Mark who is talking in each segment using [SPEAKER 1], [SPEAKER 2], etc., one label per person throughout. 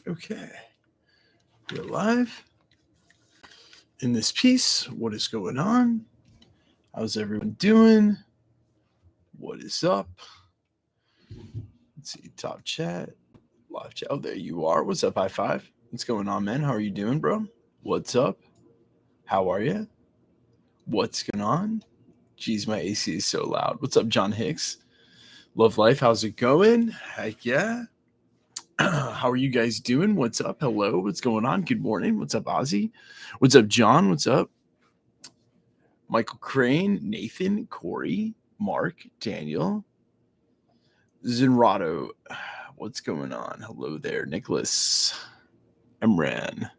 [SPEAKER 1] Okay, we're live in this piece. What is going on? How's everyone doing? What is up? Let's see, top chat, live chat. Oh, there you are. What's up, high five? What's going on, man? How are you doing, bro? What's up? How are you? What's going on? Geez, my AC is so loud. What's up, John Hicks? Love life. How's it going? Heck yeah. How are you guys doing? What's up? Hello. What's going on? Good morning. What's up, Ozzy? What's up, John? What's up? Michael Crane, Nathan, Corey, Mark, Daniel, Zenrado. What's going on? Hello there, Nicholas, Emran,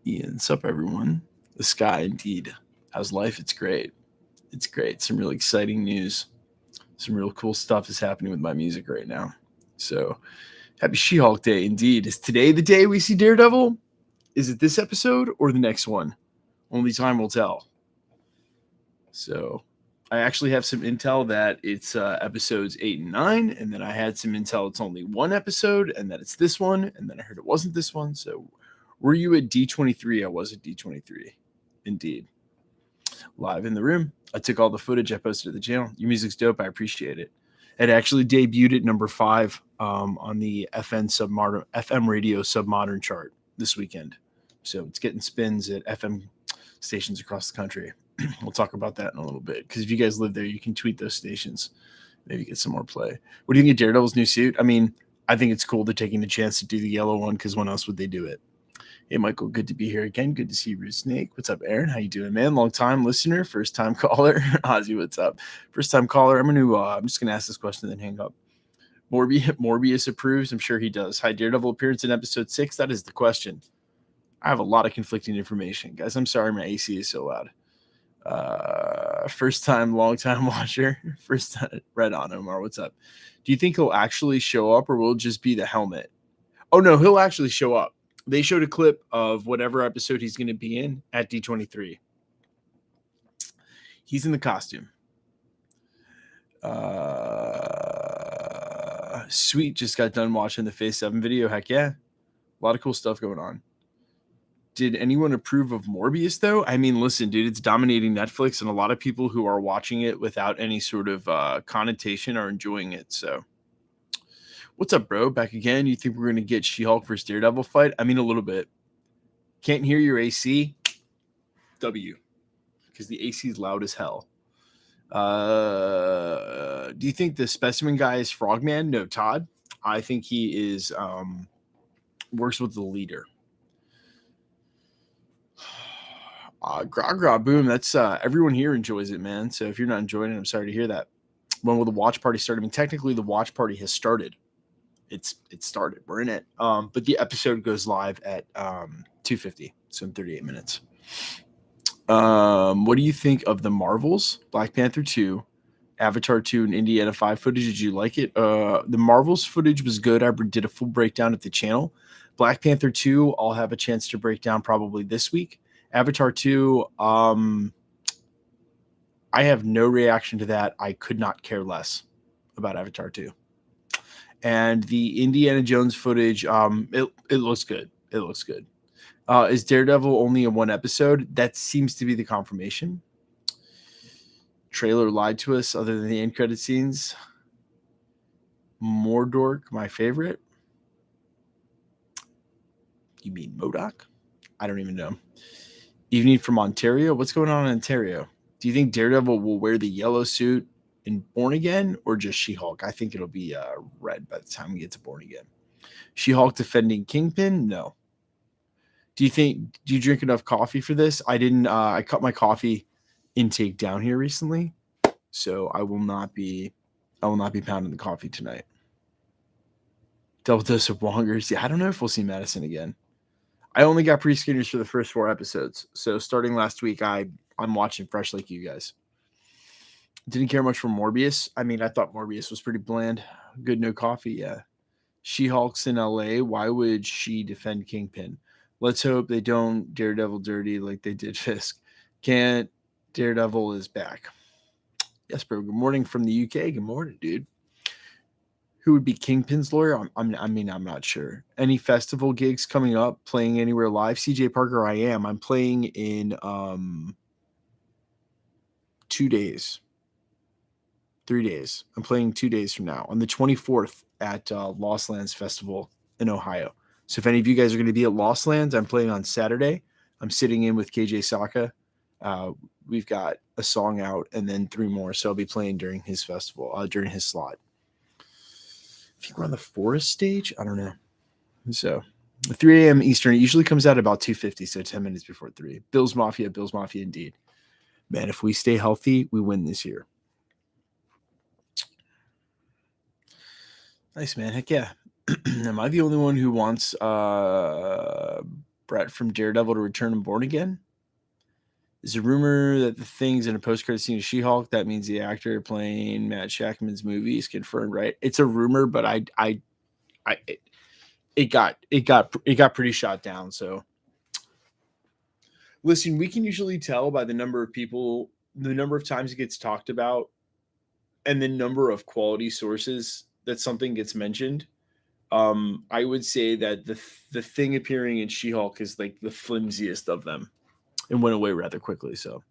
[SPEAKER 1] Ian. What's up, everyone? The sky, indeed. How's life? It's great. It's great. Some really exciting news. Some real cool stuff is happening with my music right now. So, happy She-Hulk Day, indeed. Is today the day we see Daredevil? Is it this episode or the next one? Only time will tell. So I actually have some intel that it's episodes 8 and 9, and then I had some intel it's only one episode, and that it's this one, and then I heard it wasn't this one. So were you at D23? I was at D23. Indeed. Live in the room. I took all the footage I posted to the channel. Your music's dope. I appreciate it. It actually debuted at number 5 on the FM radio submodern chart this weekend. So it's getting spins at FM stations across the country. We'll talk about that in a little bit, because if you guys live there, you can tweet those stations, maybe get some more play. What do you think of Daredevil's new suit? I mean, I think it's cool they're taking the chance to do the yellow one, because when else would they do it? Hey, Michael, good to be here again. Good to see you, Root Snake. What's up, Aaron? How you doing, man? Long time listener, first time caller. Ozzy, what's up? First time caller. I'm just gonna ask this question and then hang up. Morbius approves. I'm sure he does. Hi, Daredevil appearance in episode 6. That is the question. I have a lot of conflicting information, guys. I'm sorry, my AC is so loud. First time, long time watcher. First time, right on, Omar. What's up? Do you think he'll actually show up, or will it just be the helmet? Oh no, he'll actually show up. They showed a clip of whatever episode he's going to be in at D23. He's in the costume. Sweet just got done watching the Phase 7 video. Heck yeah. A lot of cool stuff going on. Did anyone approve of Morbius, though? I mean, listen, dude, it's dominating Netflix, and a lot of people who are watching it without any sort of connotation are enjoying it. So, what's up, bro? Back again? You think we're going to get She-Hulk versus Daredevil fight? I mean, a little bit. Can't hear your AC? W. Because the AC is loud as hell. Do you think the specimen guy is Frogman? No, Todd. I think he is works with the leader. Gra boom. That's everyone here enjoys it, man. So if you're not enjoying it, I'm sorry to hear that. When will the watch party start? I mean, technically the watch party has started. It started. We're in it. But the episode goes live at 2:50, so in 38 minutes. What do you think of the Marvels, Black Panther 2, Avatar 2, and Indiana 5 footage? Did you like it? The Marvels footage was good. I did a full breakdown at the channel. Black Panther 2, I'll have a chance to break down probably this week. Avatar 2, I have no reaction to that. I could not care less about Avatar 2. And the Indiana Jones footage, it looks good. It looks good. Is Daredevil only in one episode? That seems to be the confirmation. Trailer lied to us other than the end credit scenes. Mordork, my favorite. You mean MODOK? I don't even know. Evening from Ontario. What's going on in Ontario? Do you think Daredevil will wear the yellow suit in Born Again, or just She-Hulk? I think it'll be red by the time we get to Born Again. She-Hulk defending Kingpin? No. Do you drink enough coffee for this? I didn't. I cut my coffee intake down here recently, so I will not be pounding the coffee tonight. Double dose of Wongers. Yeah, I don't know if we'll see Madison again. I only got pre-screeners for the first 4 episodes. So starting last week, I'm watching fresh like you guys. Didn't care much for Morbius. I mean, I thought Morbius was pretty bland. Good, no coffee, yeah. She-Hulk's in LA. Why would she defend Kingpin? Let's hope they don't Daredevil dirty like they did Fisk. Can't. Daredevil is back. Yes, bro. Good morning from the UK. Good morning, dude. Who would be Kingpin's lawyer? I'm not sure. Any festival gigs coming up? Playing anywhere live? CJ Parker, I am. I'm playing in 2 days. 3 days. I'm playing 2 days from now on the 24th at Lost Lands Festival in Ohio. So if any of you guys are going to be at Lost Lands, I'm playing on Saturday. I'm sitting in with KJ Saka. We've got a song out and then 3 more. So I'll be playing during his festival, during his slot. I think we're on the Forest stage. I don't know. So 3 a.m. Eastern. It usually comes out about 2:50, so 10 minutes before 3. Bills Mafia indeed. Man, if we stay healthy, we win this year. Nice, man. Heck yeah. Am I the only one who wants Brett from Daredevil to return and Born Again? There's a rumor that the Thing's in a post-credit scene of She-Hulk. That means the actor playing Matt Shackman's movie is confirmed, right? It's a rumor, but it got pretty shot down. So, listen, we can usually tell by the number of people, the number of times it gets talked about, and the number of quality sources that something gets mentioned. I would say that the Thing appearing in She-Hulk is like the flimsiest of them. It went away rather quickly. So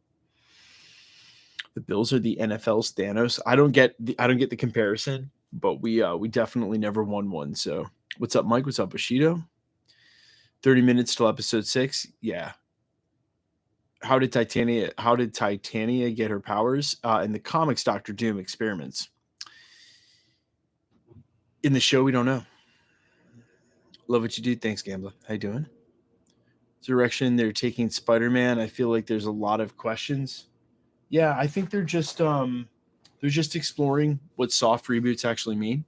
[SPEAKER 1] the Bills are the NFL's Thanos. I don't get the comparison, but we definitely never won one. So what's up, Mike? What's up, Bushido? 30 minutes till episode 6. Yeah. How did Titania get her powers? In the comics, Doctor Doom experiments. In the show, we don't know. Love what you do. Thanks, Gambler. How you doing? Direction they're taking Spider-Man, I feel like there's a lot of questions. Yeah, I think they're just exploring what soft reboots actually mean.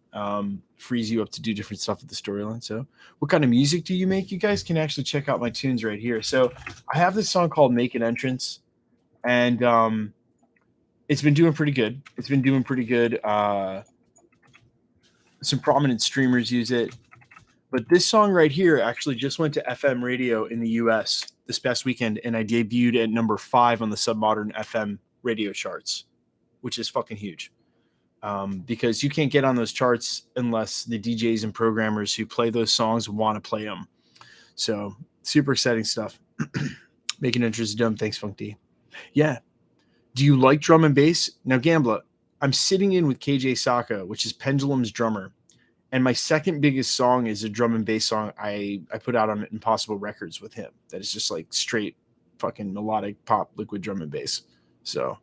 [SPEAKER 1] Frees you up to do different stuff with the storyline. So what kind of music do you make? You guys can actually check out my tunes right here. So I have this song called Make an Entrance, and it's been doing pretty good. Some prominent streamers use it. But this song right here actually just went to FM radio in the US this past weekend, and I debuted at number 5 on the Submodern FM radio charts, which is fucking huge. Because you can't get on those charts unless the DJs and programmers who play those songs want to play them. So super exciting stuff. Making interest dumb. Thanks, Funk D. Yeah. Do you like drum and bass? Now, Gambla, I'm sitting in with KJ Saka, which is Pendulum's drummer. And my second biggest song is a drum and bass song I put out on Impossible Records with him. That is just like straight fucking melodic pop, liquid drum and bass. So,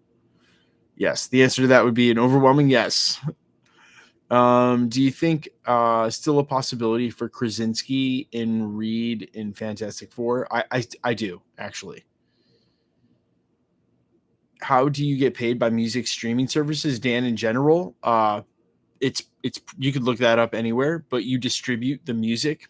[SPEAKER 1] yes, the answer to that would be an overwhelming yes. Do you think still a possibility for Krasinski and Reed in Fantastic Four? I do, actually. How do you get paid by music streaming services, Dan, in general? It's you could look that up anywhere, but you distribute the music.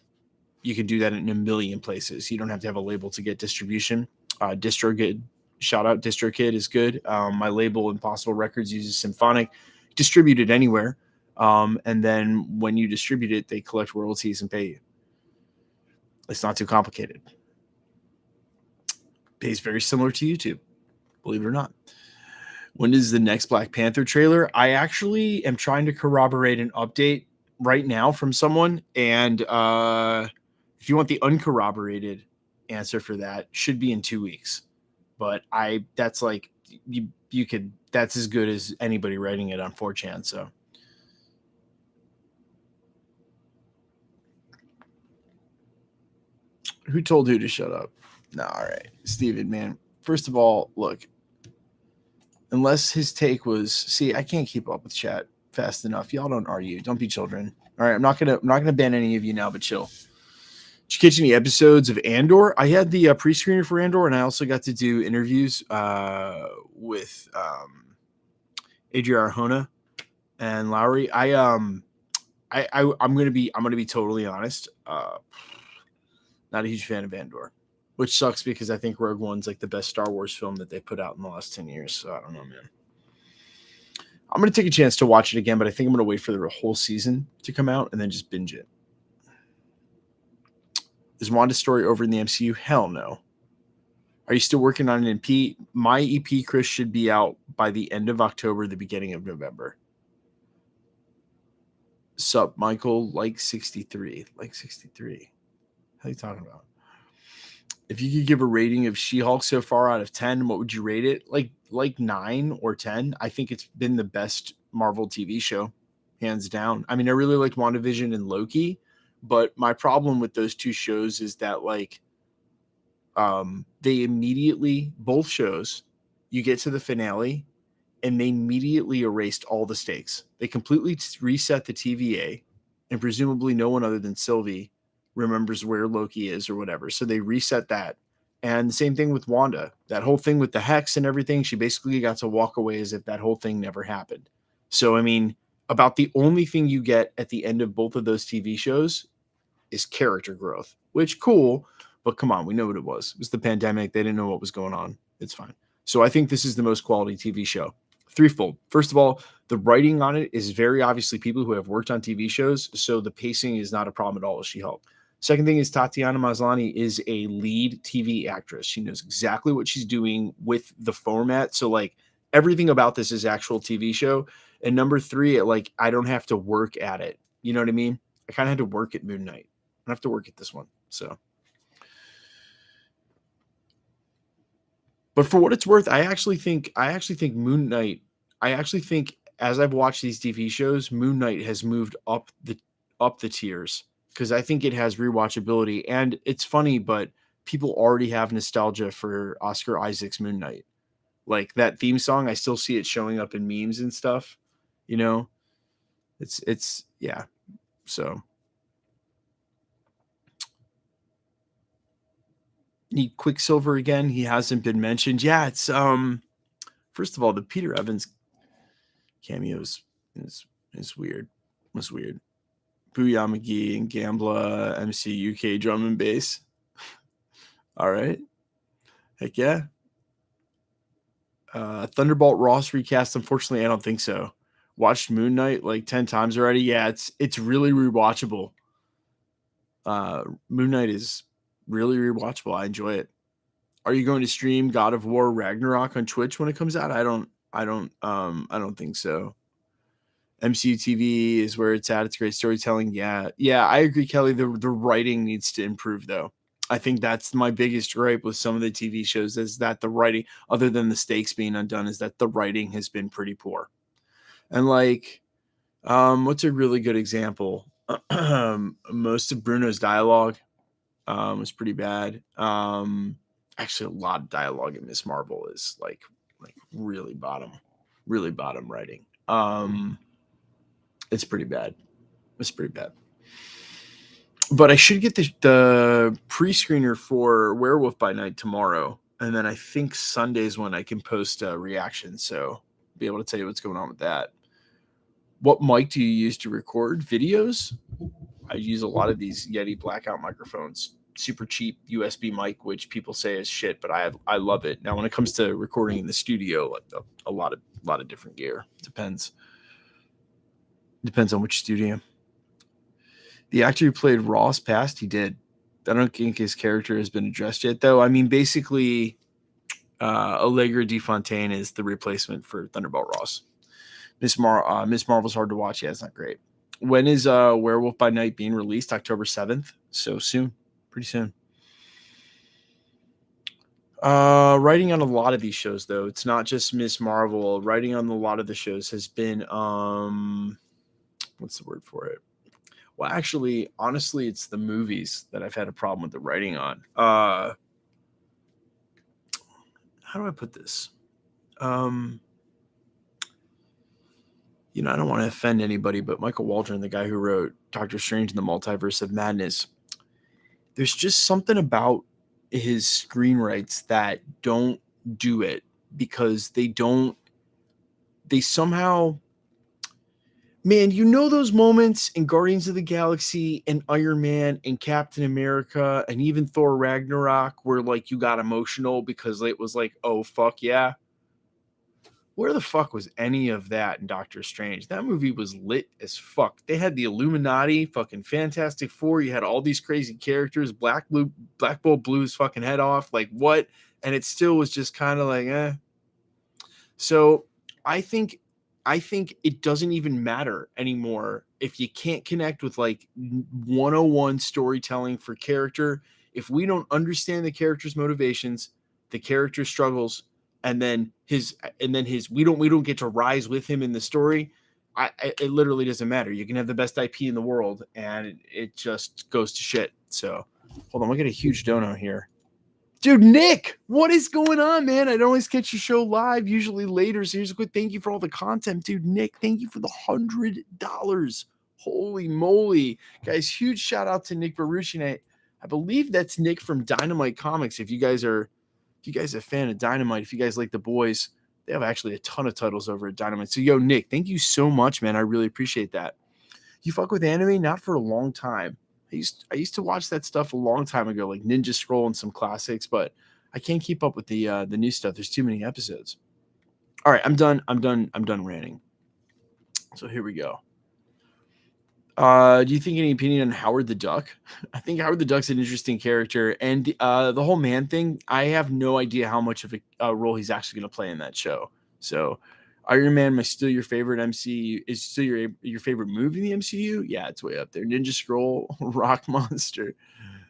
[SPEAKER 1] You can do that in a million places. You don't have to have a label to get distribution. DistroKid, shout out DistroKid is good. My label Impossible Records uses Symphonic. Distribute it anywhere, and then when you distribute it, they collect royalties and pay you. It's not too complicated. Pays very similar to YouTube, believe it or not. When is the next Black Panther trailer? I actually am trying to corroborate an update right now from someone. And if you want the uncorroborated answer for that, should be in 2 weeks. But that's like, you could, that's as good as anybody writing it on 4chan. So. Who told who to shut up? No, all right. Steven, man. First of all, look. Unless his take was, see, I can't keep up with chat fast enough. Y'all don't argue. Don't be children. All right, I'm not gonna ban any of you now, but chill. Did you catch any episodes of Andor? I had the pre-screener for Andor, and I also got to do interviews with Adria Arjona and Lowry. I'm gonna be totally honest. Not a huge fan of Andor. Which sucks because I think Rogue One's like the best Star Wars film that they put out in the last 10 years. So I don't know, man. I'm going to take a chance to watch it again, but I think I'm going to wait for the whole season to come out and then just binge it. Is Wanda's story over in the MCU? Hell no. Are you still working on an EP? My EP, Chris, should be out by the end of October, the beginning of November. Sup, Michael, like 63. Like 63. How are you talking about? If you could give a rating of She-Hulk so far out of 10, what would you rate it? Like 9 or 10. I think it's been the best Marvel TV show, hands down. I mean, I really liked WandaVision and Loki, but my problem with those two shows is that like they immediately, both shows, you get to the finale and they immediately erased all the stakes. They completely reset the TVA, and presumably no one other than Sylvie remembers where Loki is or whatever. So they reset that. And the same thing with Wanda. That whole thing with the hex and everything, she basically got to walk away as if that whole thing never happened. So, I mean, about the only thing you get at the end of both of those TV shows is character growth, which cool, but come on, we know what it was. It was the pandemic. They didn't know what was going on. It's fine. So I think this is the most quality TV show. Threefold. First of all, the writing on it is very obviously people who have worked on TV shows, so the pacing is not a problem at all with She-Hulk. Second thing is Tatiana Maslany is a lead TV actress. She knows exactly what she's doing with the format. So like everything about this is actual TV show. And number three, like I don't have to work at it. You know what I mean? I kind of had to work at Moon Knight. I don't have to work at this one. So, but for what it's worth, I actually think Moon Knight. I actually think as I've watched these TV shows, Moon Knight has moved up the tiers because I think it has rewatchability. And it's funny, but people already have nostalgia for Oscar Isaac's Moon Knight. Like that theme song, I still see it showing up in memes and stuff. You know, it's yeah. So Quicksilver again. He hasn't been mentioned. Yeah, it's first of all, the Peter Evans cameos is weird. Was weird. Booyah McGee and Gambla, MC UK drum and bass. All right. Heck yeah. Thunderbolt Ross recast. Unfortunately, I don't think so. Watched Moon Knight like 10 times already. Yeah, it's really rewatchable. Moon Knight is really rewatchable. I enjoy it. Are you going to stream God of War Ragnarok on Twitch when it comes out? I don't think so. MCU TV is where it's at. It's great storytelling. Yeah, I agree, Kelly. The writing needs to improve, though. I think that's my biggest gripe with some of the TV shows is that the writing, other than the stakes being undone, is that the writing has been pretty poor. And like, what's a really good example? Most of Bruno's dialogue was pretty bad. Actually, a lot of dialogue in Miss Marvel is like really bottom writing. It's pretty bad. It's pretty bad. But I should get the pre-screener for Werewolf by Night tomorrow, and then I think Sunday's when I can post a reaction, so be able to tell you what's going on with that. What mic do you use to record videos? I use a lot of these Yeti blackout microphones, super cheap USB mic, which people say is shit, but I love it. Now, when it comes to recording in the studio, like a lot of different gear. Depends on which studio. The actor who played Ross passed. He did. I don't think his character has been addressed yet, though. I mean, basically, Allegra DeFontaine is the replacement for Thunderbolt Ross. Miss Marvel's hard to watch. Yeah, it's not great. When is Werewolf by Night being released? October 7th. So soon. Pretty soon. Writing on a lot of these shows, though. It's not just Miss Marvel. Writing on a lot of the shows has been what's the word for it? Well, actually, honestly, it's the movies that I've had a problem with the writing on. How do I put this? I don't want to offend anybody, but Michael Waldron, the guy who wrote Doctor Strange in the Multiverse of Madness, there's just something about his screenwrites that don't do it because they somehow, man, those moments in Guardians of the Galaxy and Iron Man and Captain America and even Thor Ragnarok where like you got emotional because it was like, oh, fuck yeah. Where the fuck was any of that in Doctor Strange? That movie was lit as fuck. They had the Illuminati, fucking Fantastic Four. You had all these crazy characters. Black Bolt blew his fucking head off. Like what? And it still was just kind of like, eh. So I think I think it doesn't even matter anymore if you can't connect with like 101 storytelling for character. If we don't understand the character's motivations, the character struggles, and then his we don't get to rise with him in the story. It literally doesn't matter. You can have the best IP in the world, and it just goes to shit. So, hold on, we get a huge dono here. Dude, Nick, what is going on, man? I don't always catch your show live, usually later. So here's a quick thank you for all the content, dude. Nick, thank you for the $100. Holy moly, guys! Huge shout out to Nick Barucci. I believe that's Nick from Dynamite Comics. If you guys are a fan of Dynamite, if you guys like the boys, they have actually a ton of titles over at Dynamite. So, yo, Nick, thank you so much, man. I really appreciate that. You fuck with anime? Not for a long time. I used to watch that stuff a long time ago, like Ninja Scroll and some classics, but I can't keep up with the new stuff. There's too many episodes. All right, I'm done ranting. So here we go. Do you think any opinion on Howard the Duck? I think Howard the Duck's an interesting character, and the whole man thing, I have no idea how much of a role he's actually going to play in that show. So Iron Man is still your favorite MCU, is still your favorite movie in the MCU? Yeah, it's way up there. Ninja Scroll, Rock Monster,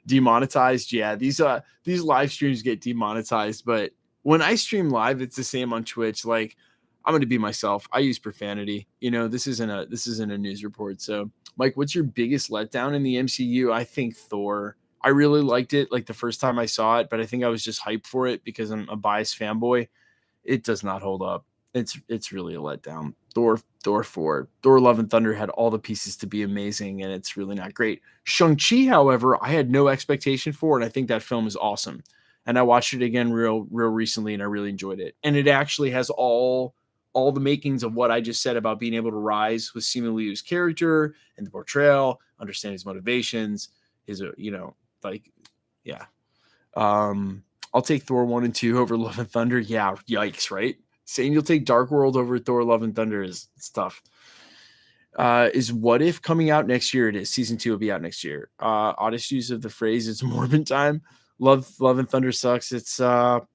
[SPEAKER 1] demonetized. Yeah, these live streams get demonetized, but when I stream live, it's the same on Twitch. Like, I'm going to be myself. I use profanity. This isn't a news report. So, Mike, what's your biggest letdown in the MCU? I think Thor. I really liked it like the first time I saw it, but I think I was just hyped for it because I'm a biased fanboy. It does not hold up. It's really a letdown. Thor 4. Thor Love and Thunder had all the pieces to be amazing, and it's really not great. Shang-Chi, however, I had no expectation for, and I think that film is awesome. And I watched it again real recently, and I really enjoyed it. And it actually has all the makings of what I just said about being able to rise with Simu Liu's character and the portrayal, understand his motivations, yeah. I'll take Thor 1 and 2 over Love and Thunder. Yeah, yikes, right? Saying you'll take Dark World over Thor Love and Thunder it's tough. Is What If coming out next year? It is. Season 2 will be out next year. Oddest use of the phrase, it's Morbin time. Love and Thunder sucks. It's Love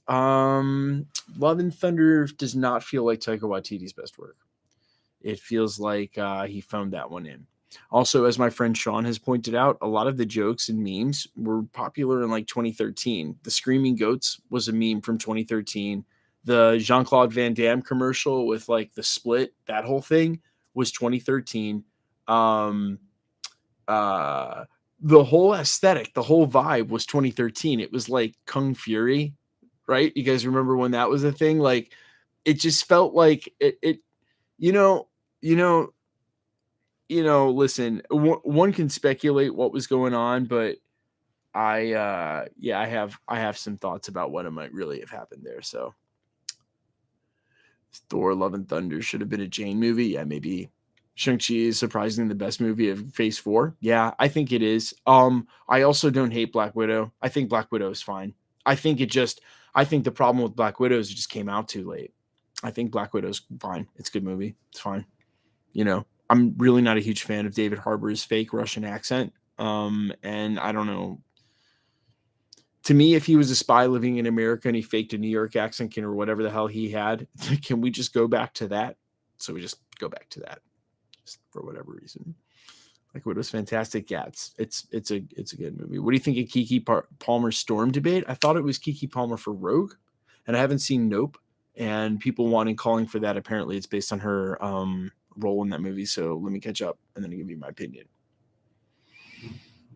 [SPEAKER 1] and Thunder does not feel like Taika Waititi's best work. It feels like he phoned that one in. Also, as my friend Sean has pointed out, a lot of the jokes and memes were popular in like 2013. The Screaming Goats was a meme from 2013. The Jean-Claude Van Damme commercial with like the split, that whole thing was 2013. The whole aesthetic, the whole vibe was 2013. It was like Kung Fury, right? You guys remember when that was a thing? Like, it just felt like it listen, one can speculate what was going on, but I have some thoughts about what it might really have happened there. So Thor Love and Thunder should have been a Jane movie. Yeah, maybe. Shang-Chi is surprisingly the best movie of Phase 4. Yeah, I think it is. I also don't hate Black Widow. I think Black Widow is fine. I think the problem with Black Widow is it just came out too late. I think Black Widow's fine. It's a good movie. It's fine. I'm really not a huge fan of David Harbour's fake Russian accent. And I don't know. To me, if he was a spy living in America and he faked a New York accent or whatever the hell he had, can we just go back to that? So we just go back to that just for whatever reason. Like, what was fantastic. Yeah, it's a good movie. What do you think of Kiki Palmer's Storm debate? I thought it was Kiki Palmer for Rogue, and I haven't seen Nope. And people calling for that. Apparently, it's based on her role in that movie. So let me catch up and then give you my opinion.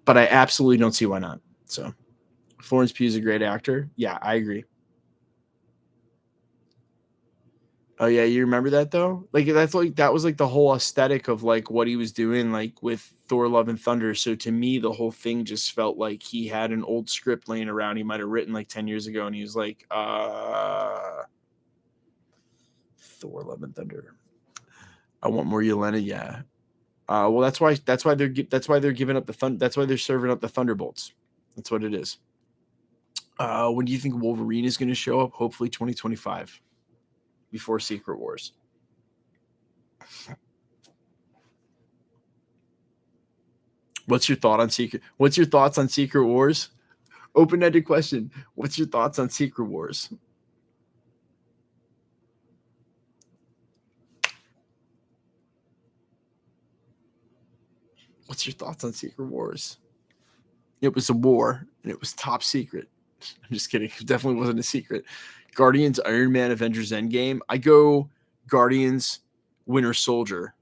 [SPEAKER 1] But I absolutely don't see why not. So Florence Pugh is a great actor. Yeah, I agree. Oh yeah, you remember that though? Like that was like the whole aesthetic of like what he was doing like with Thor Love and Thunder. So to me, the whole thing just felt like he had an old script laying around he might have written like 10 years ago, and he was like, Thor Love and Thunder. I want more Yelena. Yeah. Well, that's why they're giving up that's why they're serving up the Thunderbolts. That's what it is. When do you think Wolverine is going to show up? Hopefully 2025, before Secret Wars. What's your thoughts on Secret Wars? Open-ended question. What's your thoughts on Secret Wars? What's your thoughts on Secret Wars? It was a war, and it was top secret. I'm just kidding. It definitely wasn't a secret. Guardians, Iron Man, Avengers Endgame. I go Guardians, Winter Soldier,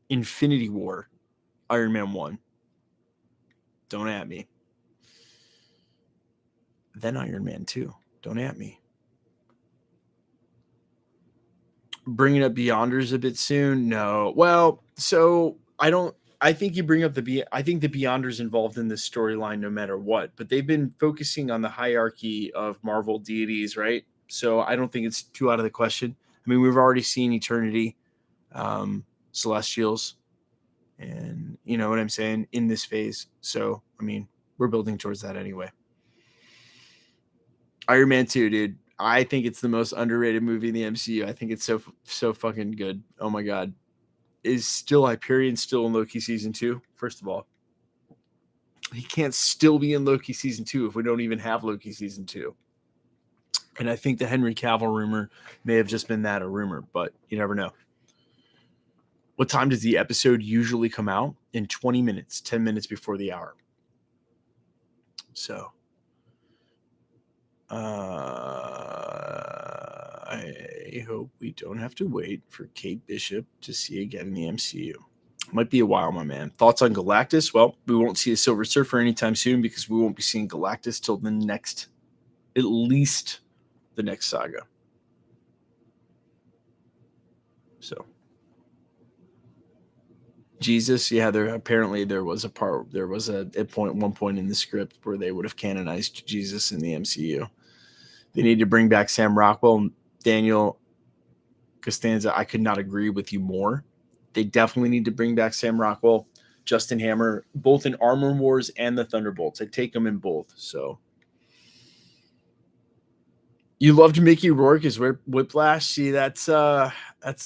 [SPEAKER 1] Infinity War, Iron Man 1. Don't at me. Then Iron Man 2. Don't at me. Bringing up Beyonders a bit soon? No. Well, so I think you bring up I think the Beyonders involved in this storyline no matter what, but they've been focusing on the hierarchy of Marvel deities, right? So I don't think it's too out of the question. I mean, we've already seen Eternity, Celestials, and you know what I'm saying in this phase. So, I mean, we're building towards that anyway. Iron Man 2, dude. I think it's the most underrated movie in the MCU. I think it's so fucking good. Oh my god. Is still Hyperion still in Loki season 2? First of all, he can't still be in Loki season 2 if we don't even have Loki season 2. And I think the Henry Cavill rumor may have just been that, a rumor, but you never know. What time does the episode usually come out? In 20 minutes, 10 minutes before the hour. So, I hope we don't have to wait for Kate Bishop to see again in the MCU. Might be a while, my man. Thoughts on Galactus? Well, we won't see a Silver Surfer anytime soon because we won't be seeing Galactus till at least the next saga. So, Jesus, yeah, there was one point in the script where they would have canonized Jesus in the MCU. They need to bring back Sam Rockwell, Daniel Costanza. I could not agree with you more. They definitely need to bring back Sam Rockwell, Justin Hammer, both in Armor Wars and the Thunderbolts. I take them in both. So you loved Mickey Rourke as Whiplash. See, that's the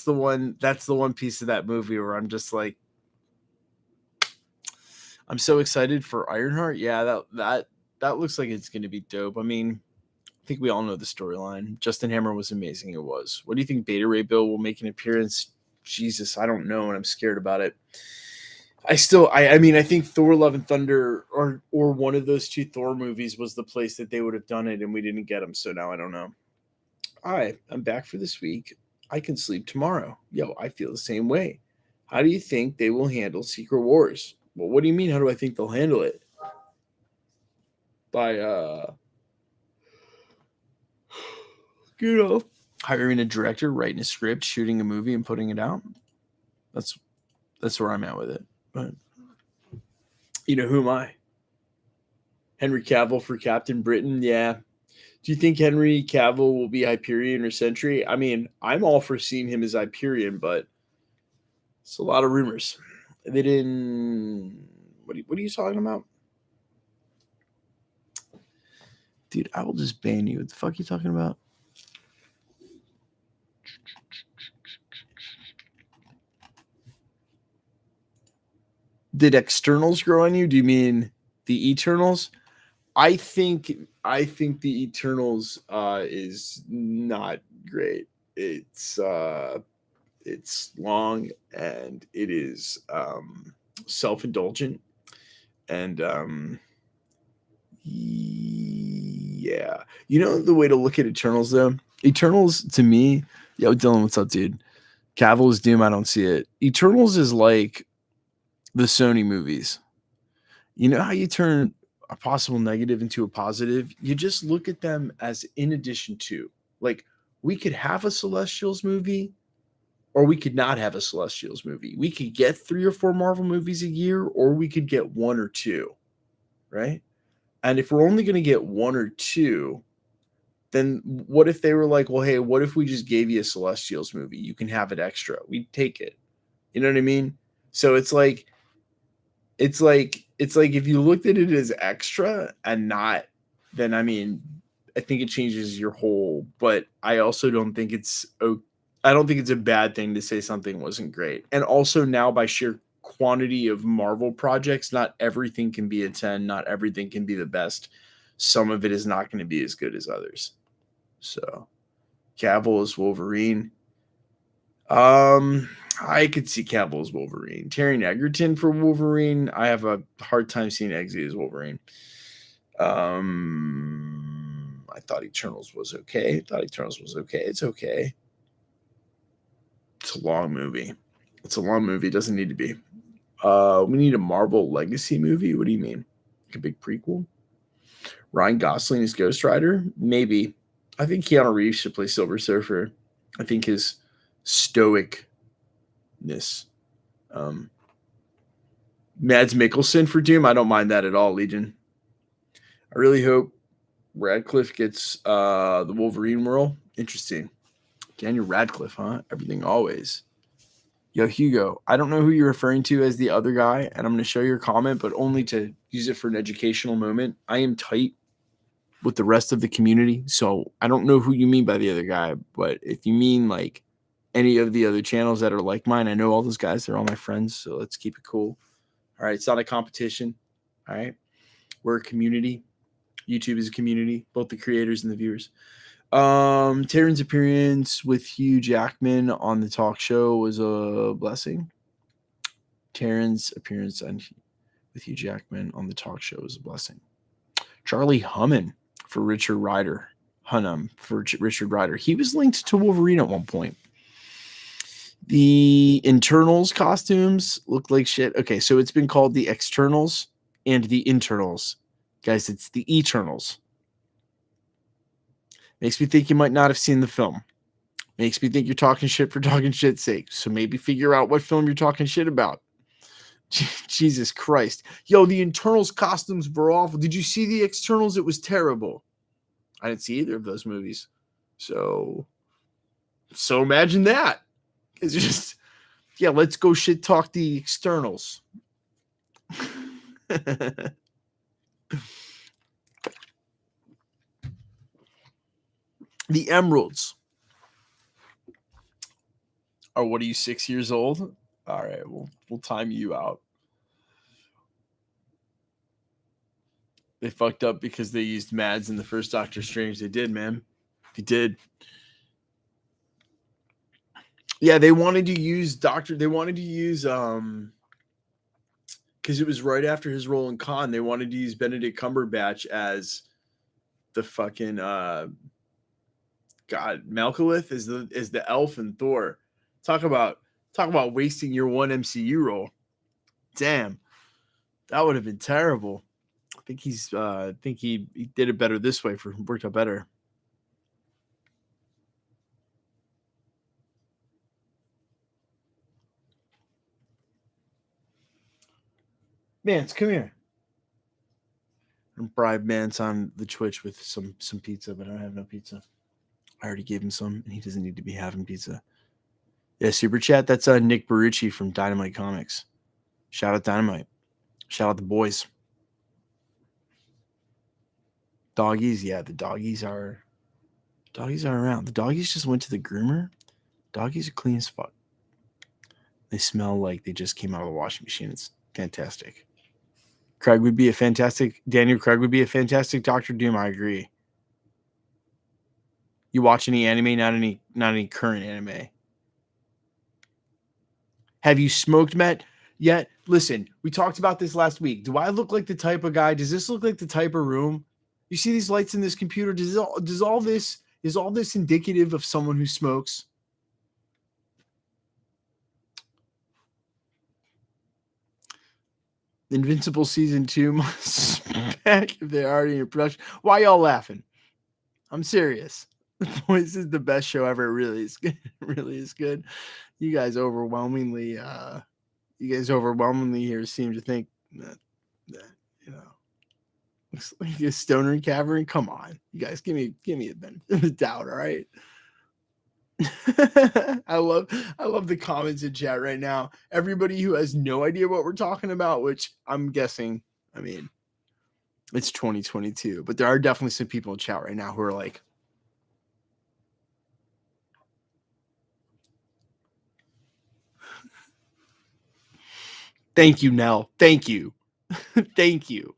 [SPEAKER 1] one piece of that movie where I'm just like, I'm so excited for Ironheart. Yeah, that looks like it's going to be dope. I mean, I think we all know the storyline. Justin Hammer was amazing. It was. What do you think? Beta Ray Bill will make an appearance? Jesus, I don't know, and I'm scared about it. I think Thor: Love and Thunder or one of those two Thor movies was the place that they would have done it, and we didn't get them. So now I don't know. All right, I'm back for this week. I can sleep tomorrow. Yo, I feel the same way. How do you think they will handle Secret Wars? Well, what do you mean? How do I think they'll handle it? By hiring a director, writing a script, shooting a movie, and putting it out. That's where I'm at with it. But who am I? Henry Cavill for Captain Britain. Yeah. Do you think Henry Cavill will be Hyperion or Sentry? I mean, I'm all for seeing him as Hyperion, but it's a lot of rumors. They didn't. What are you talking about? Dude, I will just ban you. What the fuck are you talking about? Did externals grow on you? Do you mean the Eternals? I think the Eternals is not great. It's long and it is self-indulgent, and yeah. The way to look at Eternals though. Eternals to me, yo Dylan, what's up, dude? Cavill is Doom. I don't see it. Eternals is like the Sony movies. You know how you turn a possible negative into a positive? You just look at them as in addition to. Like, we could have a Celestials movie or we could not have a Celestials movie. We could get 3 or 4 Marvel movies a year or we could get 1 or 2, right? And if we're only going to get 1 or 2, then what if they were like, well, hey, what if we just gave you a Celestials movie? You can have it extra. We'd take it. You know what I mean? So it's like if you looked at it as extra and not, then I mean, I think it changes your whole. But I also don't think it's a bad thing to say something wasn't great. And also now by sheer quantity of Marvel projects, not everything can be a 10. Not everything can be the best. Some of it is not going to be as good as others. So, Cavill is Wolverine. I could see Cavill as Wolverine. Taron Egerton for Wolverine. I have a hard time seeing Eggsy as Wolverine. I thought Eternals was okay. It's okay. It's a long movie. It doesn't need to be. We need a Marvel Legacy movie. What do you mean? Like a big prequel? Ryan Gosling is Ghost Rider? Maybe. I think Keanu Reeves should play Silver Surfer. I think his stoicness. Mads Mikkelsen for Doom. I don't mind that at all, Legion. I really hope Radcliffe gets the Wolverine role. Interesting. Daniel Radcliffe, huh? Everything always. Yo, Hugo, I don't know who you're referring to as the other guy, and I'm going to show your comment, but only to use it for an educational moment. I am tight with the rest of the community, so I don't know who you mean by the other guy, but if you mean like any of the other channels that are like mine, I know all those guys. They're all my friends, so let's keep it cool. All right, it's not a competition. All right, we're a community. YouTube is a community, both the creators and the viewers. Taron's appearance with Hugh Jackman on the talk show was a blessing. Taron's appearance with Hugh Jackman on the talk show was a blessing. Charlie Hunnam for Richard Rider. He was linked to Wolverine at one point. The internals costumes look like shit. Okay, so it's been called the externals and the internals. Guys, it's the Eternals. Makes me think you might not have seen the film. Makes me think you're talking shit for talking shit's sake. So maybe figure out what film you're talking shit about. Jesus Christ. Yo, the internals costumes were awful. Did you see the externals? It was terrible. I didn't see either of those movies. So imagine that. It's just, yeah, let's go shit talk the externals. The Emeralds. Oh, what are you, 6 years old? All right, we'll time you out. They fucked up because they used Mads in the first Doctor Strange. They did, man. They did. Yeah, they wanted to use because it was right after his role in Khan. They wanted to use Benedict Cumberbatch as the fucking Malkuth is the elf in Thor. Talk about wasting your one MCU role. Damn. That would have been terrible. I think he did it better this way, worked out better. Mance, come here. And bribe Mance on the Twitch with some pizza, but I don't have no pizza. I already gave him some, and he doesn't need to be having pizza. Yeah, super chat. That's Nick Barucci from Dynamite Comics. Shout out Dynamite. Shout out the boys. Doggies, yeah, the doggies are around. The doggies just went to the groomer. Doggies are clean as fuck. They smell like they just came out of the washing machine. It's fantastic. Daniel Craig would be a fantastic Doctor Doom. I agree. You watch any anime? Not any current anime. Have you smoked, Matt? Yet? Listen, we talked about this last week. Do I look like the type of guy? Does this look like the type of room? You see these lights in this computer? Is all this indicative of someone who smokes? Invincible season 2 must back if they're already in production. Why y'all laughing? I'm serious. The Boys is the best show ever. It really is good. It really is good. You guys overwhelmingly here seem to think that looks like a stoner cavern. Come on, you guys, give me a benefit of the doubt. All right. I love the comments in chat right now. Everybody who has no idea what we're talking about, which I'm guessing, I mean, it's 2022, but there are definitely some people in chat right now who are like, thank you, Nell. Thank you. Thank you.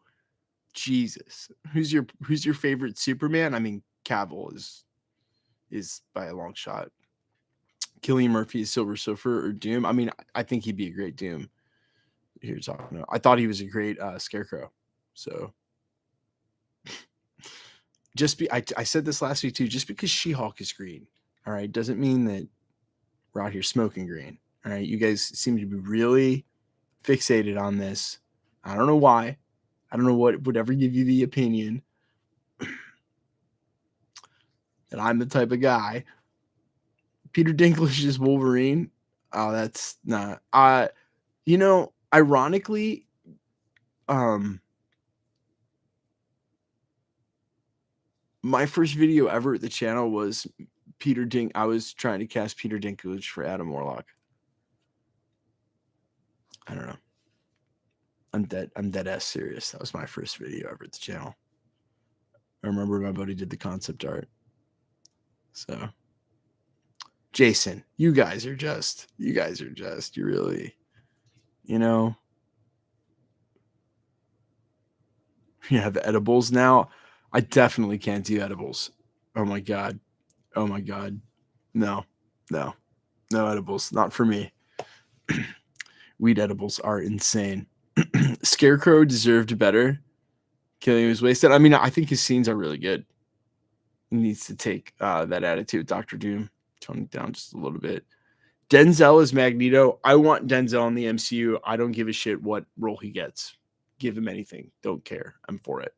[SPEAKER 1] Jesus. Who's your favorite Superman? I mean, Cavill is by a long shot. Cillian Murphy is Silver Surfer or Doom. I mean, I think he'd be a great Doom. You're talking about. I thought he was a great Scarecrow. So I said this last week too. Just because She-Hulk is green, all right, doesn't mean that we're out here smoking green. All right, you guys seem to be really fixated on this. I don't know why. I don't know what would ever give you the opinion that I'm the type of guy. Peter Dinklage is Wolverine. Oh, that's not. Ironically, my first video ever at the channel was I was trying to cast Peter Dinklage for Adam Warlock. I don't know. I'm dead ass serious. That was my first video ever at the channel. I remember my buddy did the concept art. So, Jason, you guys are just, you really, you have edibles now. I definitely can't do edibles. Oh my God. No edibles. Not for me. Weed edibles are insane. Scarecrow deserved better. Killing was wasted. I mean, I think his scenes are really good. He needs to take that attitude, Dr. Doom, tone it down just a little bit. Denzel is Magneto. I want Denzel in the MCU. I don't give a shit what role he gets. Give him anything. Don't care. I'm for it.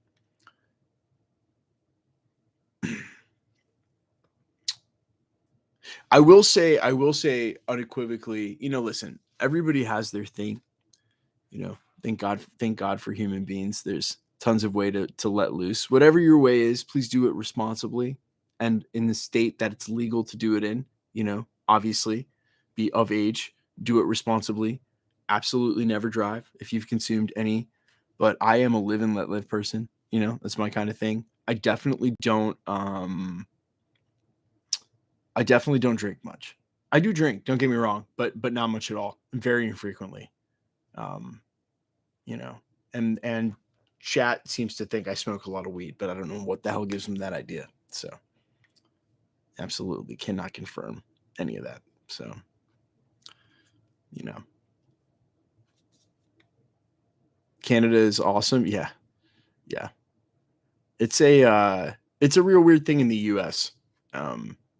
[SPEAKER 1] I will say unequivocally, listen, everybody has their thing. Thank God for human beings. There's tons of way to let loose. Whatever your way is, please do it responsibly and in the state that it's legal to do it in. Obviously, be of age, do it responsibly. Absolutely never drive if you've consumed any. But I am a live and let live person. That's my kind of thing. I definitely don't drink much. I do drink, don't get me wrong, but not much at all. Very infrequently. And chat seems to think I smoke a lot of weed, but I don't know what the hell gives them that idea. So absolutely cannot confirm any of that. So, Canada is awesome. Yeah. It's a real weird thing in the US.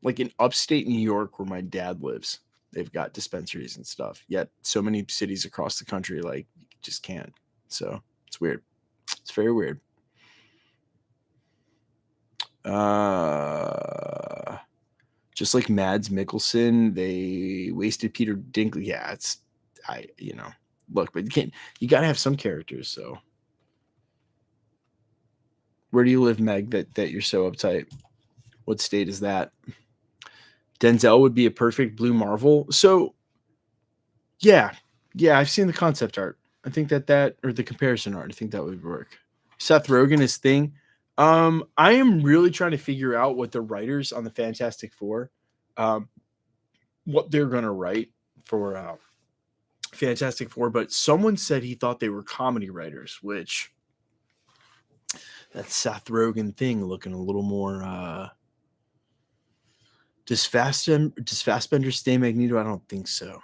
[SPEAKER 1] Like in upstate New York where my dad lives, they've got dispensaries and stuff. Yet so many cities across the country, like, you just can't. So it's weird. It's very weird. Just like Mads Mikkelsen, they wasted Peter Dinklage. Yeah, look, but you gotta have some characters. So where do you live, Meg, that you're so uptight? What state is that? Denzel would be a perfect Blue Marvel. So yeah, I've seen the concept art. I think that or the comparison art, I think that would work. Seth Rogen is Thing. I am really trying to figure out what the writers on the Fantastic Four, what they're gonna write for Fantastic Four. But someone said he thought they were comedy writers, which that Seth Rogen thing looking a little more. Does Fassbender stay Magneto? I don't think so.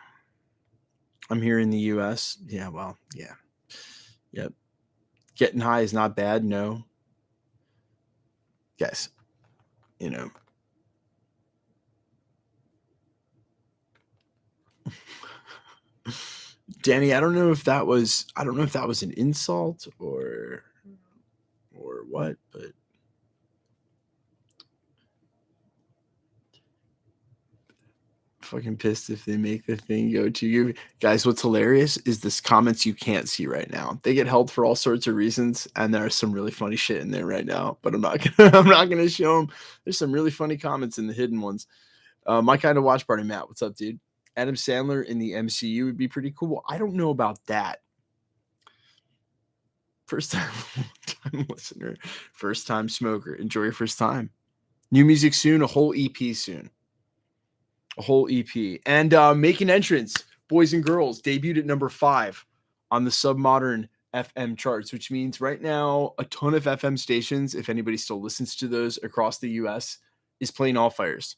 [SPEAKER 1] I'm here in the US. Yeah, well, yeah. Yep. Getting high is not bad. No. Guys, Danny, I don't know if that was an insult or what, but fucking pissed if they make the thing go to you guys. What's hilarious is this comments you can't see right now. They get held for all sorts of reasons, and there's some really funny shit in there right now, but I'm not gonna show them. There's some really funny comments in the hidden ones. My kind of watch party, Matt, what's up, dude? Adam Sandler in the MCU would be pretty cool. I don't know about that. First time listener, first time smoker. Enjoy your first time. New music soon, a whole EP soon. A whole EP. And Make an Entrance, Boys and Girls, debuted at number 5 on the Submodern FM charts, which means right now a ton of FM stations, if anybody still listens to those across the US, is playing All Fires.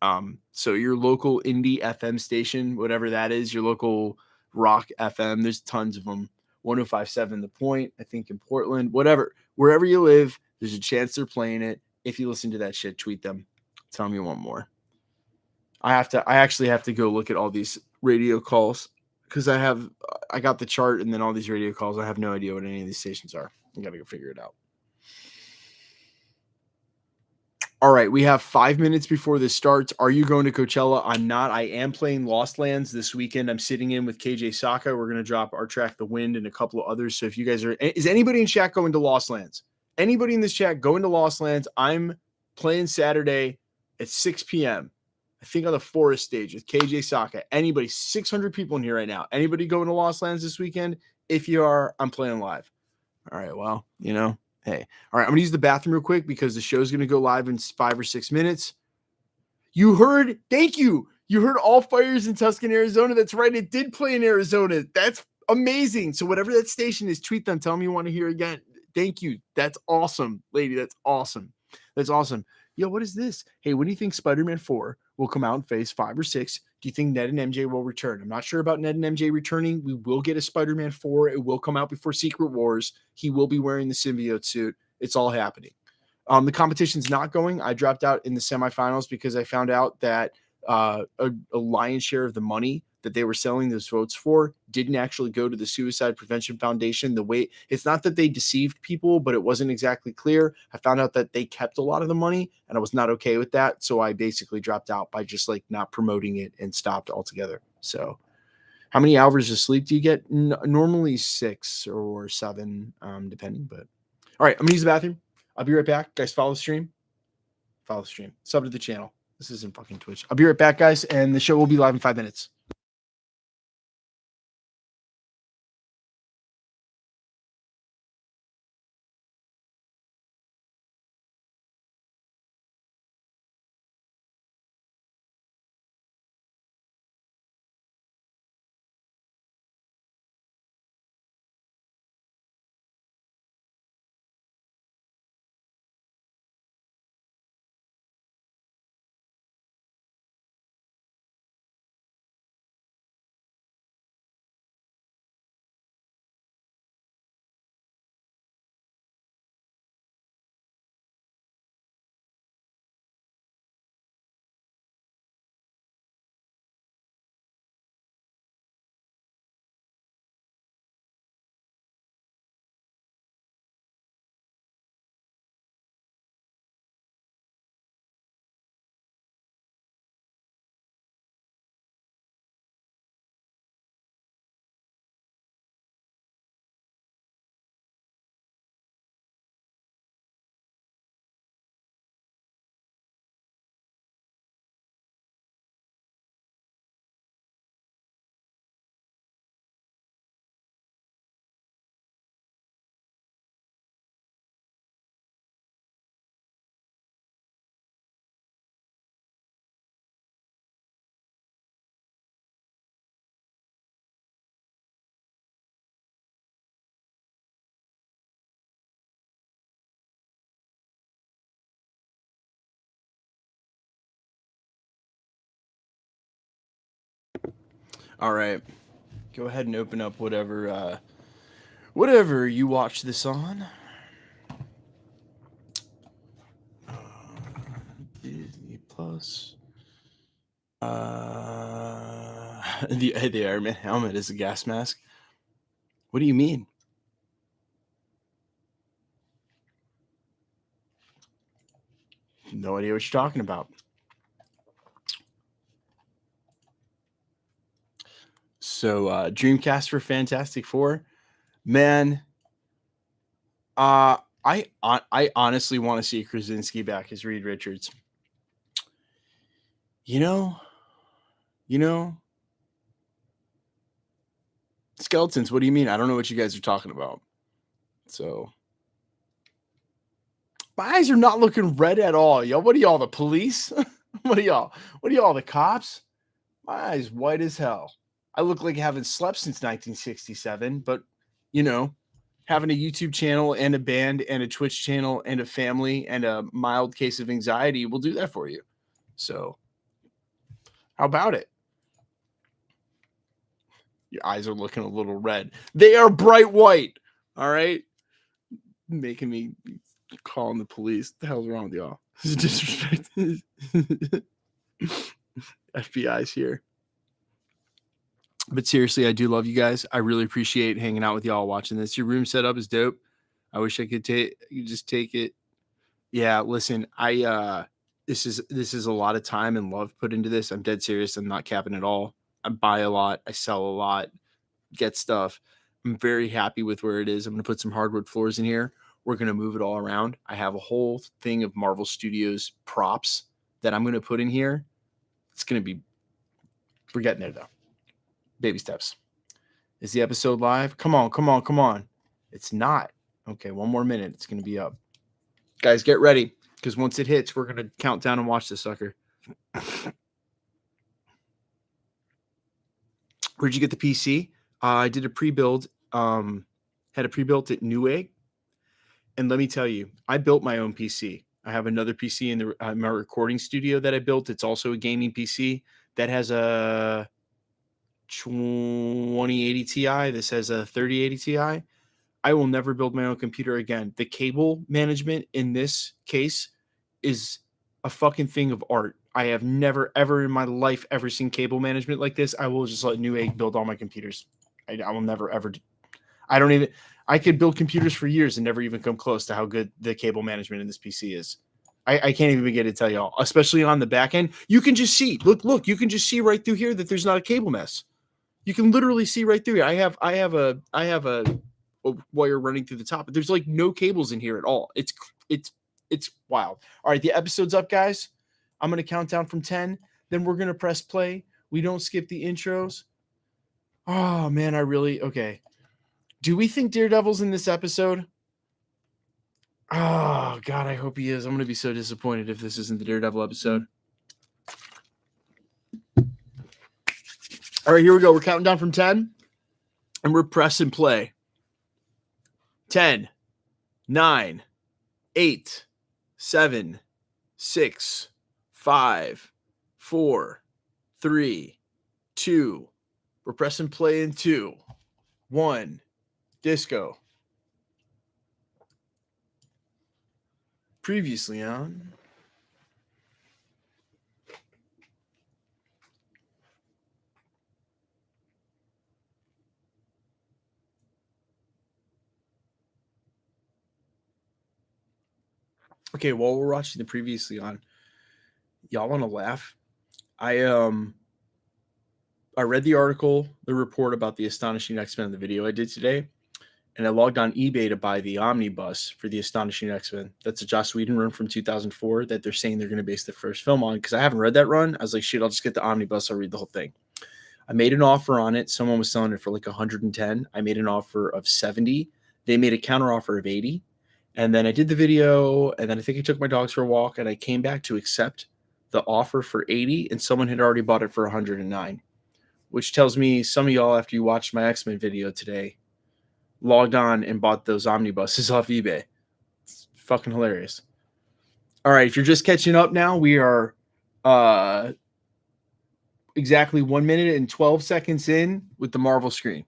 [SPEAKER 1] So your local indie FM station, whatever that is, your local rock FM, there's tons of them. 105.7 The Point, I think in Portland, whatever, wherever you live, there's a chance they're playing it. If you listen to that shit, tweet them. Tell me you want more. I actually have to go look at all these radio calls because I got the chart and then all these radio calls. I have no idea what any of these stations are. I got to go figure it out. All right, we have 5 minutes before this starts. Are you going to Coachella? I'm not. I am playing Lost Lands this weekend. I'm sitting in with KJ Saka. We're going to drop our track The Wind and a couple of others. So if you guys are, is anybody in chat going to Lost Lands? Anybody in this chat going to Lost Lands? I'm playing Saturday at 6 p.m. I think on the Forest stage with KJ Saka. Anybody, 600 people in here right now. Anybody going to Lost Lands this weekend? If you are, I'm playing live. All right, well, hey. All right, I'm going to use the bathroom real quick because the show's going to go live in 5 or 6 minutes. You heard, thank you. You heard All Fires in Tucson, Arizona. That's right. It did play in Arizona. That's amazing. So whatever that station is, tweet them. Tell me you want to hear again. Thank you. That's awesome, lady. That's awesome. That's awesome. Yo, what is this? Hey, when do you think Spider-Man 4 will come out in phase 5 or 6? Do you think Ned and MJ will return? I'm not sure about Ned and MJ returning. We will get a Spider-Man 4. It will come out before Secret Wars. He will be wearing the symbiote suit. It's all happening. The competition's not going. I dropped out in the semifinals because I found out that a lion's share of the money that they were selling those votes for didn't actually go to the Suicide Prevention Foundation. It's not that they deceived people, but it wasn't exactly clear. I found out that they kept a lot of the money and I was not okay with that. So I basically dropped out by just like not promoting it and stopped altogether. So how many hours of sleep do you get? Normally 6 or 7, depending, but all right, I'm gonna use the bathroom. I'll be right back. Guys, follow the stream. Follow the stream. Sub to the channel. This isn't fucking Twitch. I'll be right back, guys, and the show will be live in 5 minutes. All right. Go ahead and open up whatever you watch this on. Disney Plus. The Iron Man helmet is a gas mask. What do you mean? No idea what you're talking about. So Dreamcast for Fantastic Four, man. I honestly want to see Krasinski back as Reed Richards. You know, skeletons. What do you mean? I don't know what you guys are talking about. So my eyes are not looking red at all, yo. What are y'all, the police? What are y'all? The cops? My eyes white as hell. I look like I haven't slept since 1967, but having a YouTube channel and a band and a Twitch channel and a family and a mild case of anxiety will do that for you. So How about it? Your eyes are looking a little red. They are bright white. All right. Making me calling the police. What the hell's wrong with y'all? This is disrespect. FBI's here. But seriously, I do love you guys. I really appreciate hanging out with y'all watching this. Your room setup is dope. I wish I could just take it. Yeah, listen, this is a lot of time and love put into this. I'm dead serious. I'm not capping at all. I buy a lot, I sell a lot, get stuff. I'm very happy with where it is. I'm going to put some hardwood floors in here. We're going to move it all around. I have a whole thing of Marvel Studios props that I'm going to put in here. It's going to be, we're getting there though. Baby steps. Is the episode live? Come on, come on, come on. It's not. Okay, one more minute. It's going to be up. Guys, get ready, because once it hits, we're going to count down and watch this sucker. Where'd you get the PC? I did a pre-build, had a pre-built at Newegg. And let me tell you, I built my own PC. I have another PC in my recording studio that I built. It's also a gaming PC that has a 2080 Ti. This has a 3080 Ti. I will never build my own computer again. The cable management in this case is a fucking thing of art. I have never, ever in my life ever seen cable management like this. I will just let Newegg build all my computers. I will never, ever. I don't even. I could build computers for years and never even come close to how good the cable management in this PC is. I can't even begin to tell y'all, especially on the back end. You can just see, look, you can just see right through here that there's not a cable mess. You can literally see right through here. I have a wire running through the top, but there's like no cables in here at all. It's wild. All right, the episode's up, guys. I'm gonna count down from 10. Then we're gonna press play. We don't skip the intros. Oh man, okay. Do we think Daredevil's in this episode? Oh God, I hope he is. I'm gonna be so disappointed if this isn't the Daredevil episode. All right, here we go. We're counting down from 10, and we're pressing play. 10, 9, 8, 7, 6, 5, 4, 3, 2. We're pressing play in 2, 1. Disco. Previously on. Okay, while we're watching the previously on, y'all want to laugh? I read the article, the report about the Astonishing X-Men in the video I did today, and I logged on eBay to buy the omnibus for the Astonishing X-Men. That's a Joss Whedon run from 2004 that they're saying they're going to base the first film on, because I haven't read that run. I was like, shit, I'll just get the omnibus. I'll read the whole thing. I made an offer on it. Someone was selling it for like 110. I made an offer of 70. They made a counter offer of 80. And then I did the video, and then I think I took my dogs for a walk, and I came back to accept the offer for 80, and someone had already bought it for 109, which tells me some of y'all, after you watched my X-Men video today, logged on and bought those omnibuses off eBay. It's fucking hilarious. All right, if you're just catching up now, we are exactly 1 minute and 12 seconds in with the Marvel screen.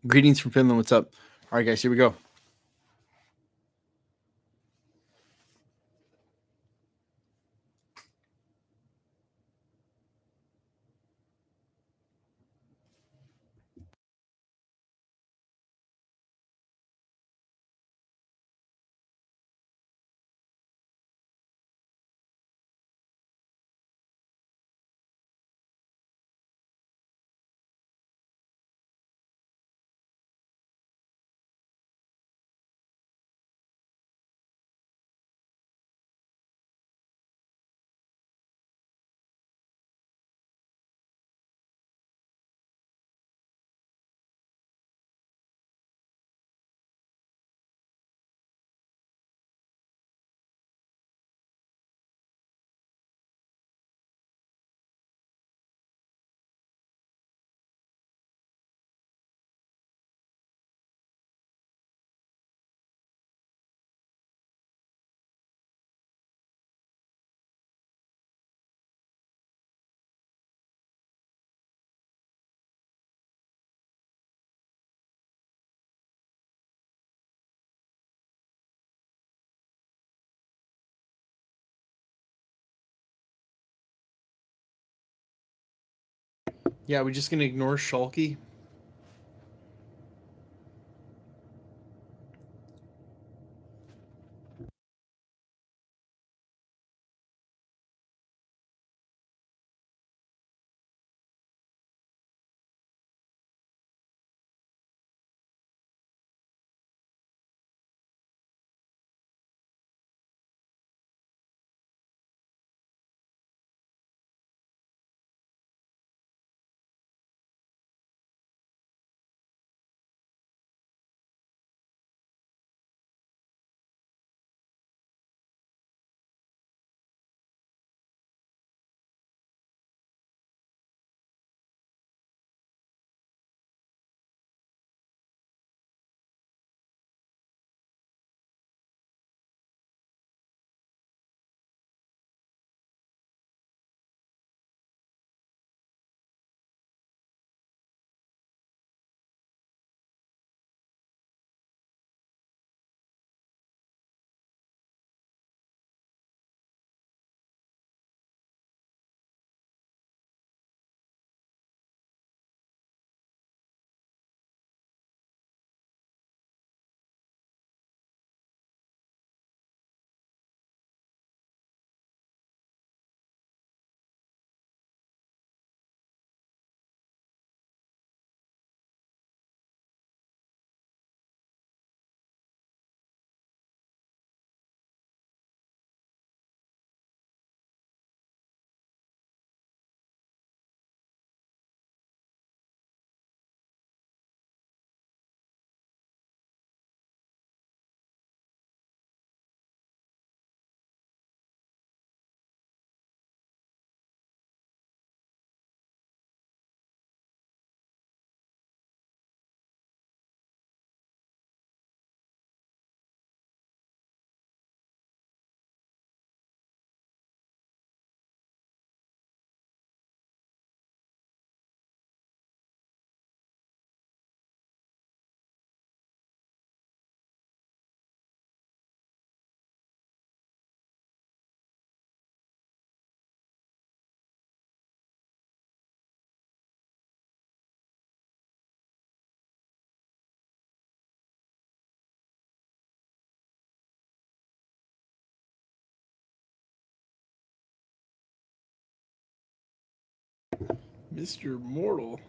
[SPEAKER 1] Greetings from Finland. What's up? All right, guys, here we go. Yeah, we're just gonna ignore Shulky. Mr. Mortal.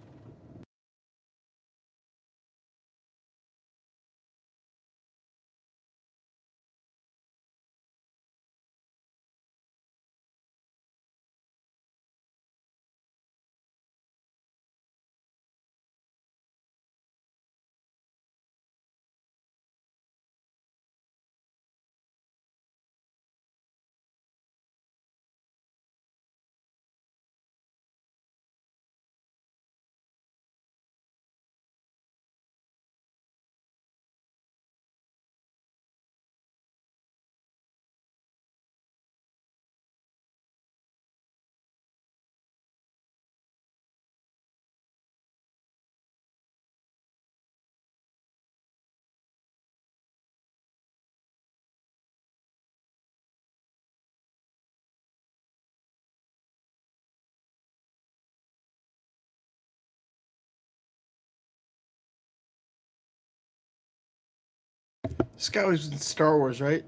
[SPEAKER 1] This guy was in Star Wars, right?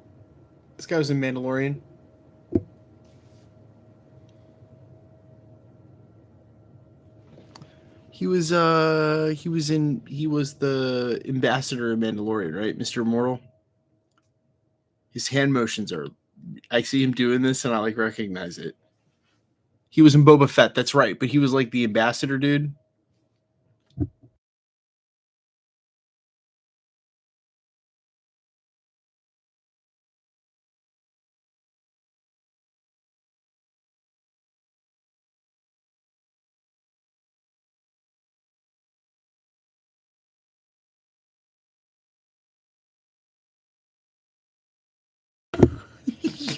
[SPEAKER 1] This guy was in Mandalorian. He was the ambassador of Mandalorian, right? Mr. Immortal. His hand motions are I see him doing this and I like recognize it. He was in Boba Fett, that's right, but he was like the ambassador dude.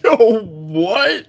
[SPEAKER 1] Yo, what?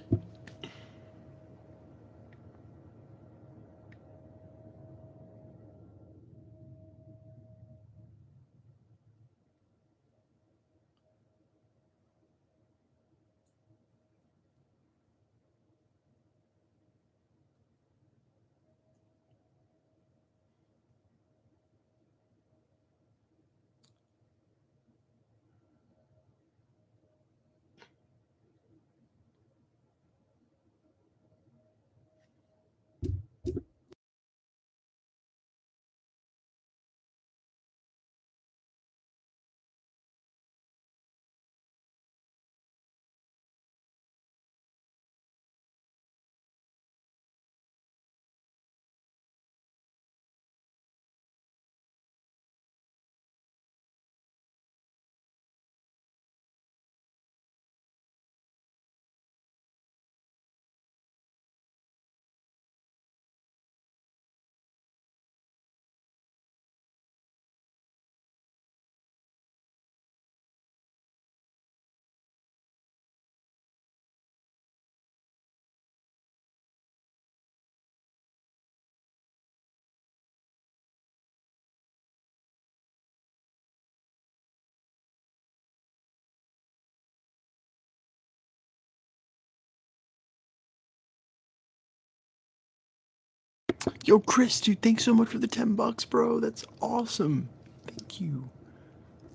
[SPEAKER 1] Yo, Chris, dude, thanks so much for the $10, bro. That's awesome. Thank you.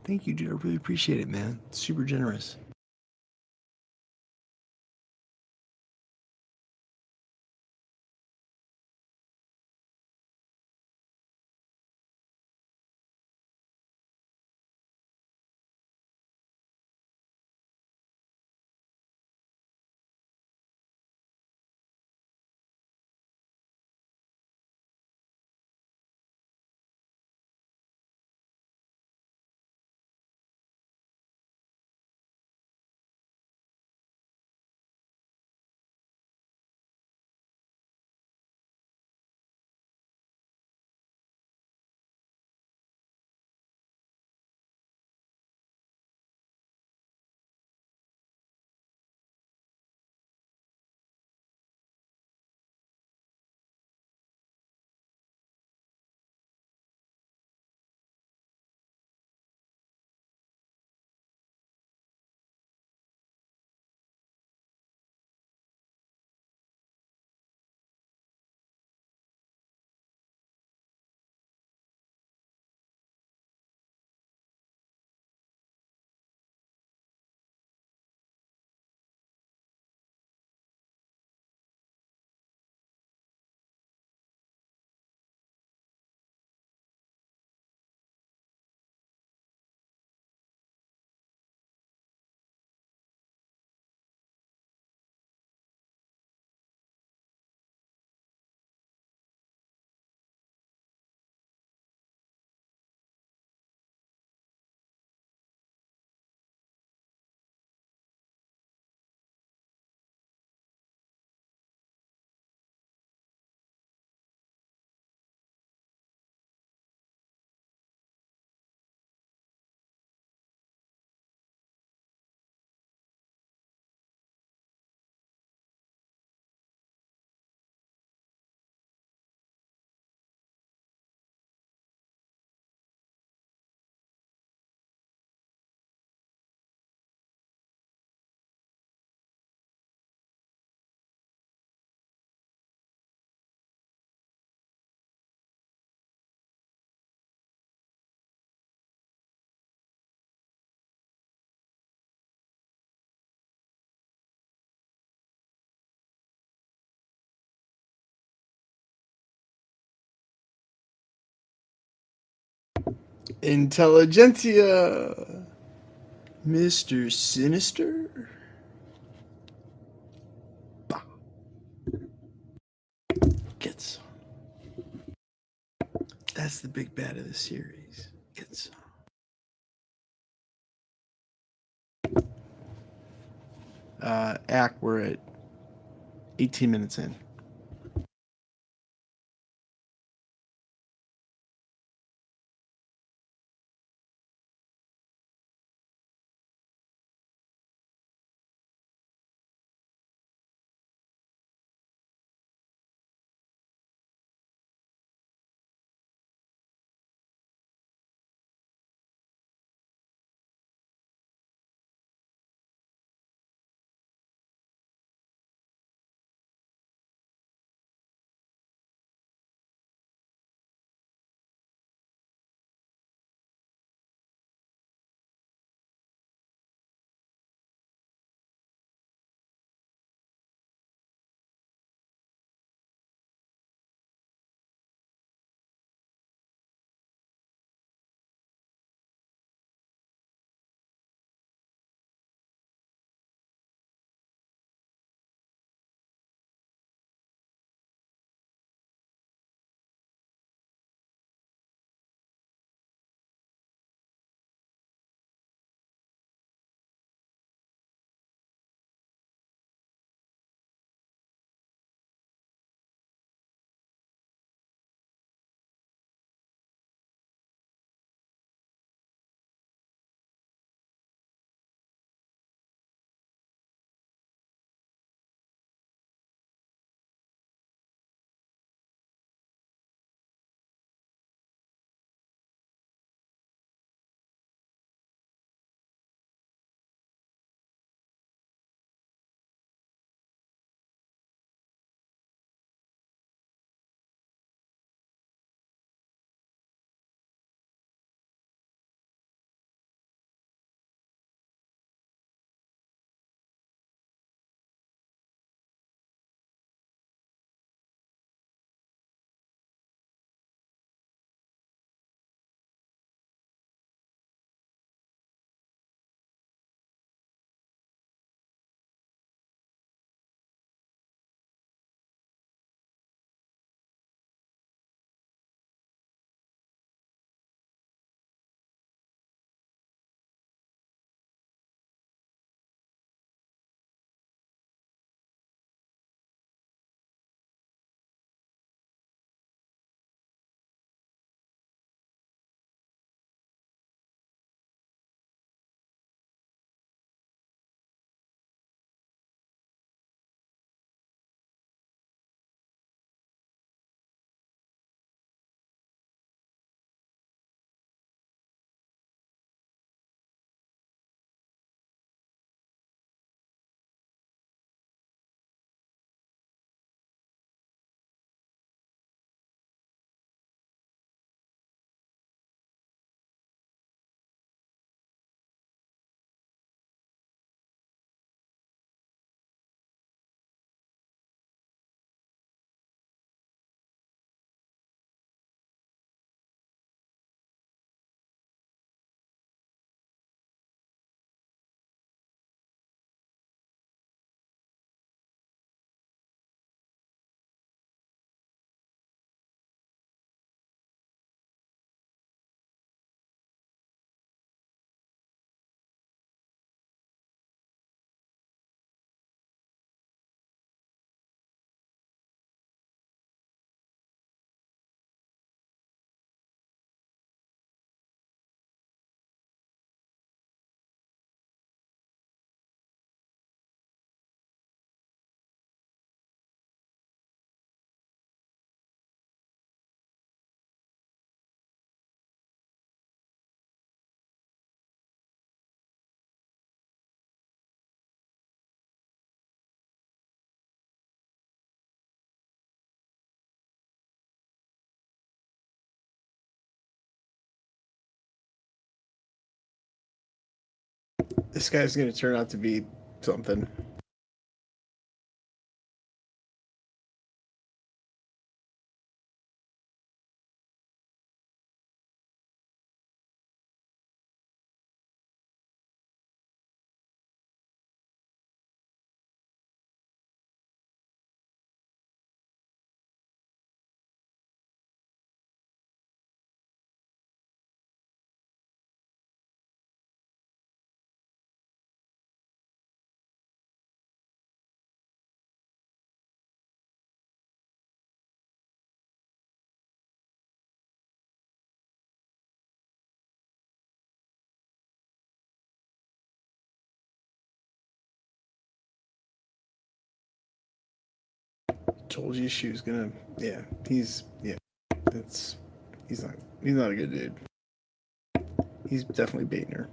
[SPEAKER 1] Thank you, dude. I really appreciate it, man. Super generous. Intelligentsia, Mr. Sinister. Bah. Get some. That's the big bad of the series. Get some. Act, we're at 18 minutes in.
[SPEAKER 2] This guy's going to turn out to be something. Told you she was gonna. Yeah, yeah. That's he's not a good dude. He's definitely baiting her.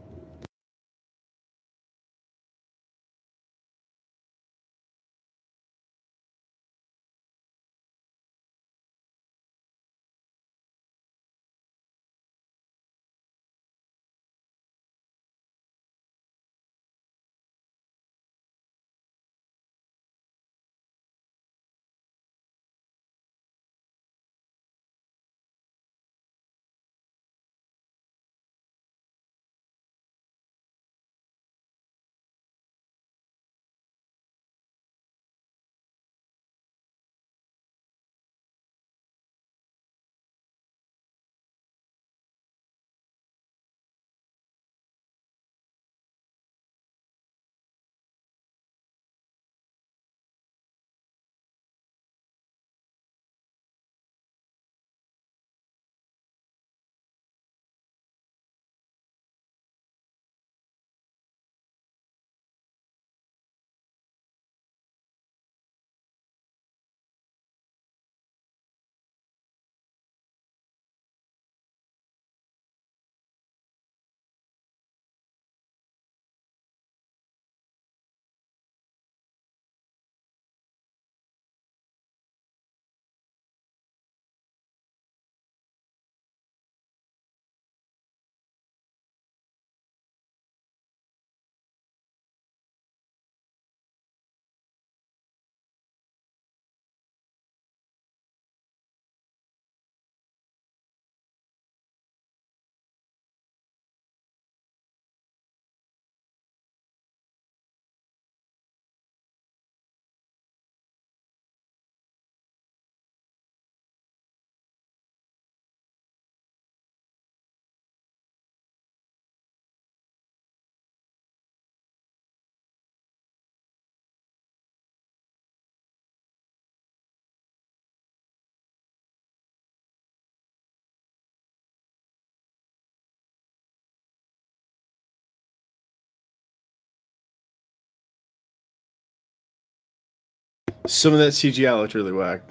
[SPEAKER 2] Some of that CGI looked really whack.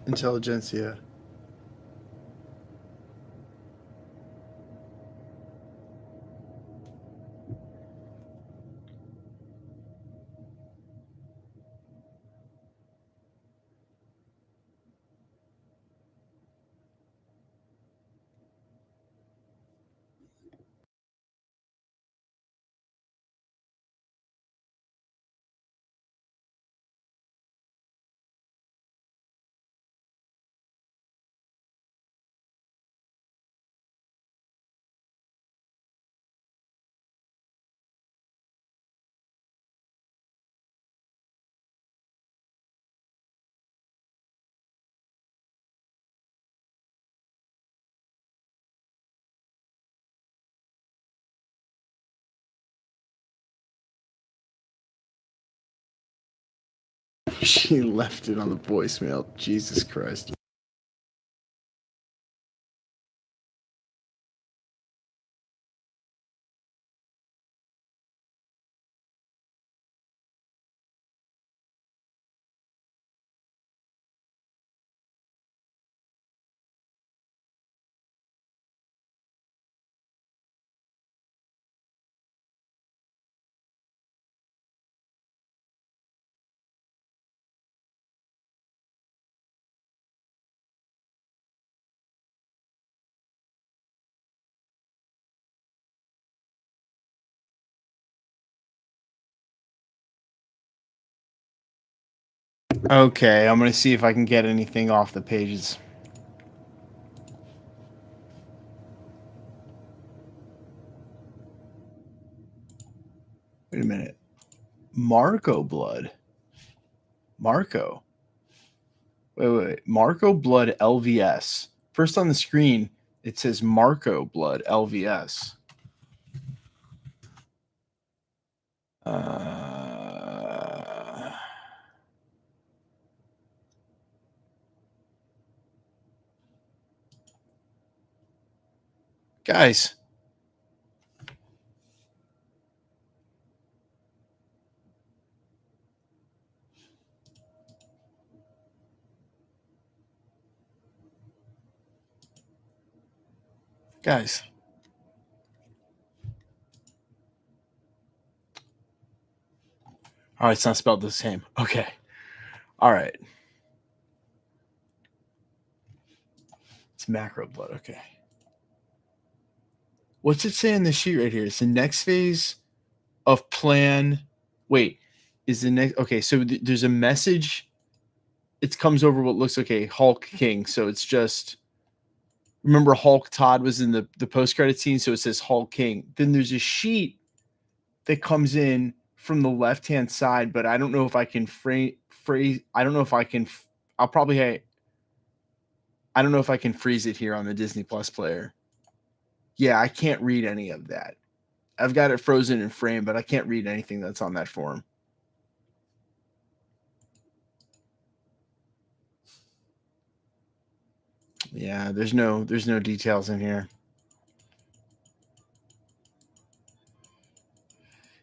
[SPEAKER 2] intelligentsia. She left it on the voicemail. Jesus Christ. Okay, I'm gonna see if I can get anything off the pages. Wait a minute. Marco blood. Marco. Wait. Marco blood LVS. First on the screen, it says Marco blood LVS. Guys. Guys. All right, it's not spelled the same. Okay. All right. It's macro blood. Okay. What's it say in the sheet right here? It's the next phase of plan. Wait, is the next. Okay, so there's a message. It comes over what looks like a Hulk King. So it's just. Remember, Hulk Todd was in the post credit scene. So it says Hulk King. Then there's a sheet that comes in from the left hand side, but I don't know if I can phrase. I don't know if I can. I'll probably. I don't know if I can freeze it here on the Disney Plus player. Yeah, I can't read any of that. I've got it frozen in frame, but I can't read anything that's on that form. Yeah, there's no details in here.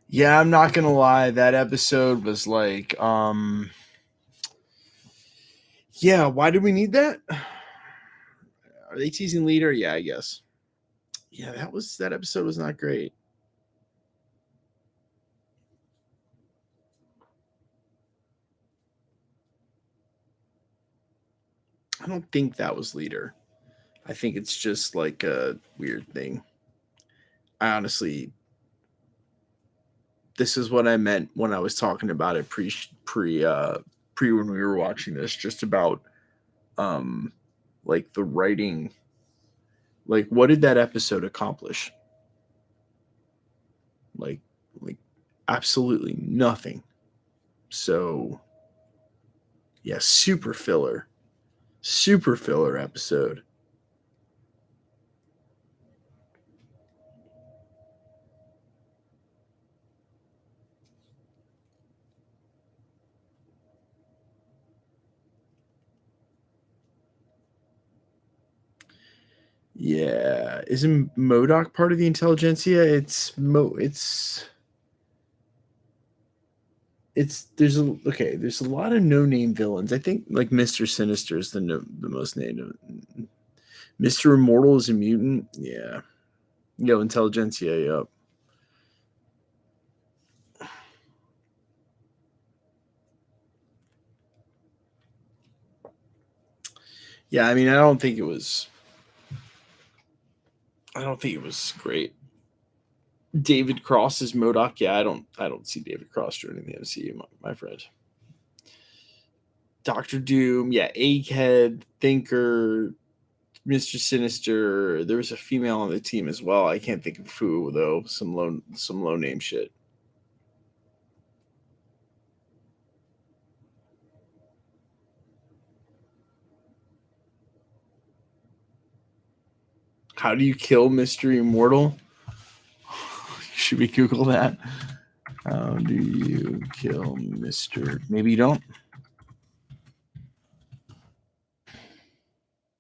[SPEAKER 2] Yeah, I'm not gonna lie, that episode was like, yeah, why do we need that? Are they teasing Leader? Yeah, I guess. Yeah, that episode was not great. I don't think that was Leader. I think it's just like a weird thing. I honestly, this is what I meant when I was talking about it pre when we were watching this, just about like the writing. Like, what did that episode accomplish? Like absolutely nothing. So yeah, super filler episode. Yeah, isn't MODOK part of the intelligentsia? It's there's a lot of no-name villains. I think like Mr. Sinister is the most named. Mr. Immortal is a mutant. Yeah. Yo, Intelligentsia, yup. Yeah, I mean, I don't think it was great. David Cross is MODOK. Yeah, I don't see David Cross joining the MCU, my friend. Doctor Doom, yeah, Egghead, Thinker, Mr. Sinister. There was a female on the team as well. I can't think of who though. Some low name shit. How do you kill Mr. Immortal? Should we Google that? How do you kill Mr. Maybe you don't.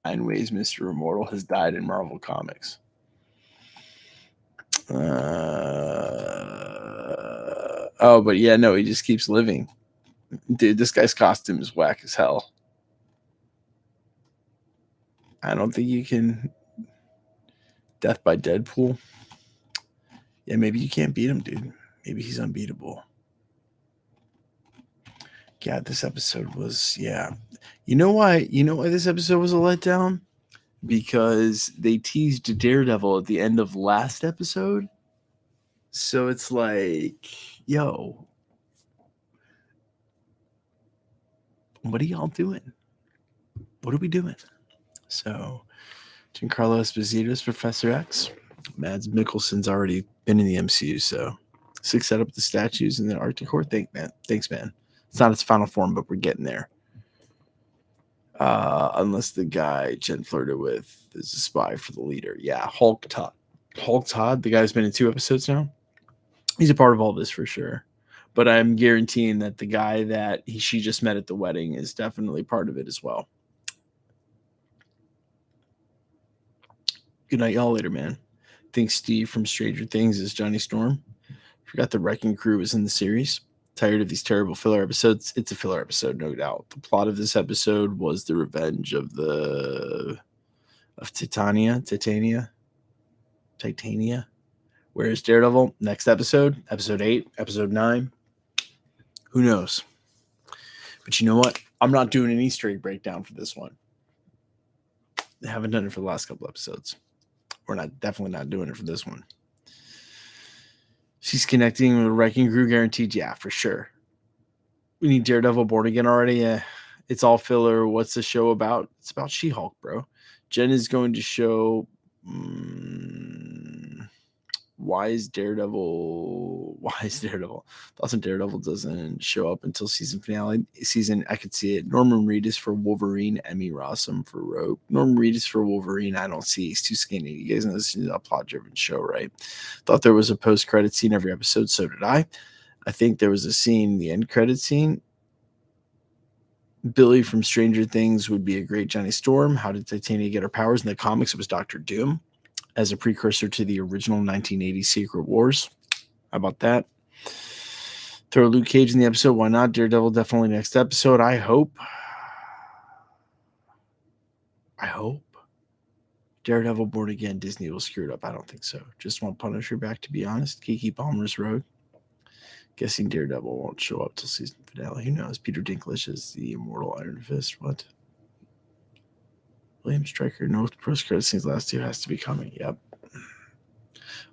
[SPEAKER 2] 9 ways Mr. Immortal has died in Marvel Comics. Oh, but yeah, no, he just keeps living. Dude, this guy's costume is whack as hell. I don't think you can. Death by Deadpool. Yeah, maybe you can't beat him, dude. Maybe he's unbeatable. Yeah, this episode was, yeah. You know why this episode was a letdown? Because they teased Daredevil at the end of last episode. So it's like, yo, what are y'all doing? What are we doing? So, Giancarlo Esposito is Professor X. Mads Mikkelsen's already been in the MCU, so 6 set up the statues in the Arctic Core. Thanks, man. It's not its final form, but we're getting there. Unless the guy Jen flirted with is a spy for the leader. Yeah, Hulk Todd. Hulk Todd, the guy's been in 2 episodes now. He's a part of all this for sure. But I'm guaranteeing that the guy that she just met at the wedding is definitely part of it as well. Good night, y'all later, man. Think Steve from Stranger Things is Johnny Storm. Forgot the Wrecking Crew was in the series. Tired of these terrible filler episodes. It's a filler episode, no doubt. The plot of this episode was the revenge of Titania. Where's Daredevil? Next episode, episode 8, episode 9. Who knows? But you know what? I'm not doing an Easter egg breakdown for this one. I haven't done it for the last couple episodes. We're definitely not doing it for this one. She's connecting with a Wrecking Crew guaranteed. Yeah, for sure. We need Daredevil Born Again already. Yeah, it's all filler. What's the show about? It's about She-Hulk, bro. Jen is going to show why is Daredevil? Thoughts on Daredevil doesn't show up until season finale. I could see it. Norman Reedus for Wolverine. Emmy Rossum for Rogue. Norman Reedus for Wolverine. I don't see. He's too skinny. You guys know this is a plot-driven show, right? Thought there was a post-credit scene every episode. So did I. I think there was a scene, the end credit scene. Billy from Stranger Things would be a great Johnny Storm. How did Titania get her powers? In the comics, it was Dr. Doom as a precursor to the original 1980 Secret Wars. How about that? Throw Luke Cage in the episode. Why not? Daredevil definitely next episode. I hope. Daredevil Born Again, Disney will screw it up. I don't think so. Just want Punisher back, to be honest. Kiki Palmer's Road. Guessing Daredevil won't show up till season finale. Who knows? Peter Dinklage is the immortal Iron Fist. What? William Stryker, no post-credit scenes. Last 2 has to be coming. Yep.